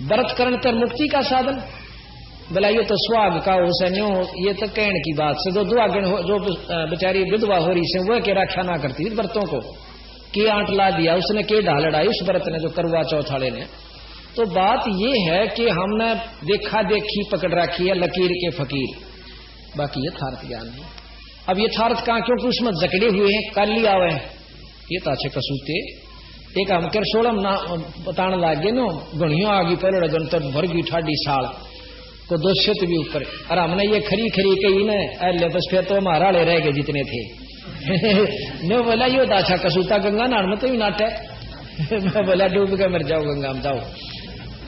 व्रत करण कर मुक्ति का साधन। बोला ये तो सुहाग का हो सन्यो, ये तो कहने की बात से, जो दुआगण हो, जो बेचारी विधवा हो रही से वह के रक्षा ना करती थी व्रतों को, के आंट ला दिया उसने, के ढाल डाई उस व्रत ने, जो करवा चौथ वाले ने। तो बात ये है कि हमने देखा देखी पकड़ रखी है लकीर के फकीर, बाकी यथार्थ ज्ञान नहीं। अब यथार्थ कहां, क्योंकि उसमें जकड़े हुए हैं, काली आवे ये तो अच्छे कसूते। एक हम कर सोलम ना बताने लग गए नो, गणियों आगी पर जनता भर गई ठाडी साल को 200 भी ऊपर। और हमने ये खरी खरी कही न, अरे बस फिर तो हमारा ले रह गए जितने थे। मैं बोला यो दाछा कसूता गंगा नान में तो ही नाट है। मैं बोला डूब के मर जाओ गंगा में जाओ।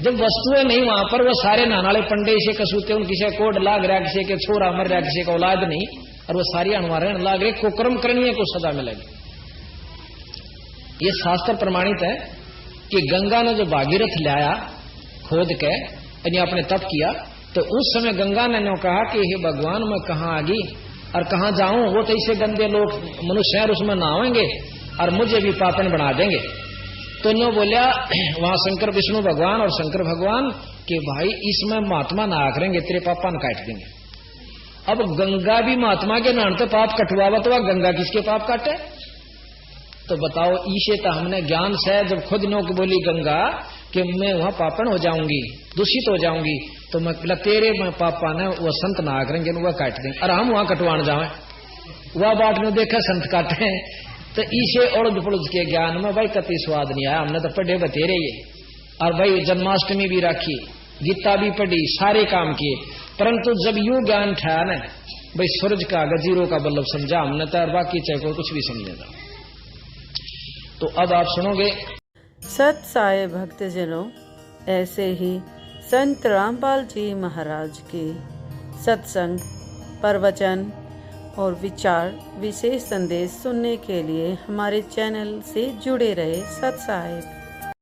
जब वस्तुएं नहीं वहां पर, वो सारे नानाले पंडे से कसूते, उन किसी कोड लाग रहा, किसी के छोरा मर रहा, किसी का औलाद नहीं, और वो सारी अनवार लाग रहे, कुकर्म करनी है को सजा मिलेगी। ये शास्त्र प्रमाणित है कि गंगा ने जो भागीरथ लाया खोद के, यानी आपने तप किया, तो उस समय गंगा ने नो कहा कि हे भगवान मैं कहाँ आ गई और कहाँ जाऊं, वो तो ऐसे गंदे लोग मनुष्य हैं उसमें नहाएंगे और मुझे भी पापन बना देंगे। तो नो बोलिया वहां शंकर विष्णु भगवान और शंकर भगवान कि भाई इसमें महात्मा नहा करेंगे तेरे पापा न काट देंगे। अब गंगा भी महात्मा के नाम तो पाप कटवावा तो गंगा किसके पाप काटे? तो बताओ ईशे तो हमने ज्ञान से जब खुद नो की बोली गंगा कि मैं वहां पापन हो जाऊंगी, दूषित हो जाऊंगी, तो मैं तेरे में पापा ने वो संत नहा करेंगे वह काट देंगे और हम वहां कटवान जाए। वह बाट में देखा संत काटे तो ईशे उड़द पुड़द के ज्ञान में भाई कति स्वाद नहीं आया। हमने तो पढ़े बतेरे ये और भाई जन्माष्टमी भी राखी, गीता भी पढ़ी, सारे काम किए, परंतु जब यू ज्ञान ठहरा ना भाई सूरज का गजीरों का बल्लभ समझा हमने तो और बाकी चाहे को कुछ भी समझेगा। तो अब आप सुनोगे। सत साई भक्तजनों, ऐसे ही संत रामपाल जी महाराज के सत्संग, प्रवचन और विचार विशेष संदेश सुनने के लिए हमारे चैनल से जुड़े रहे। सत साई।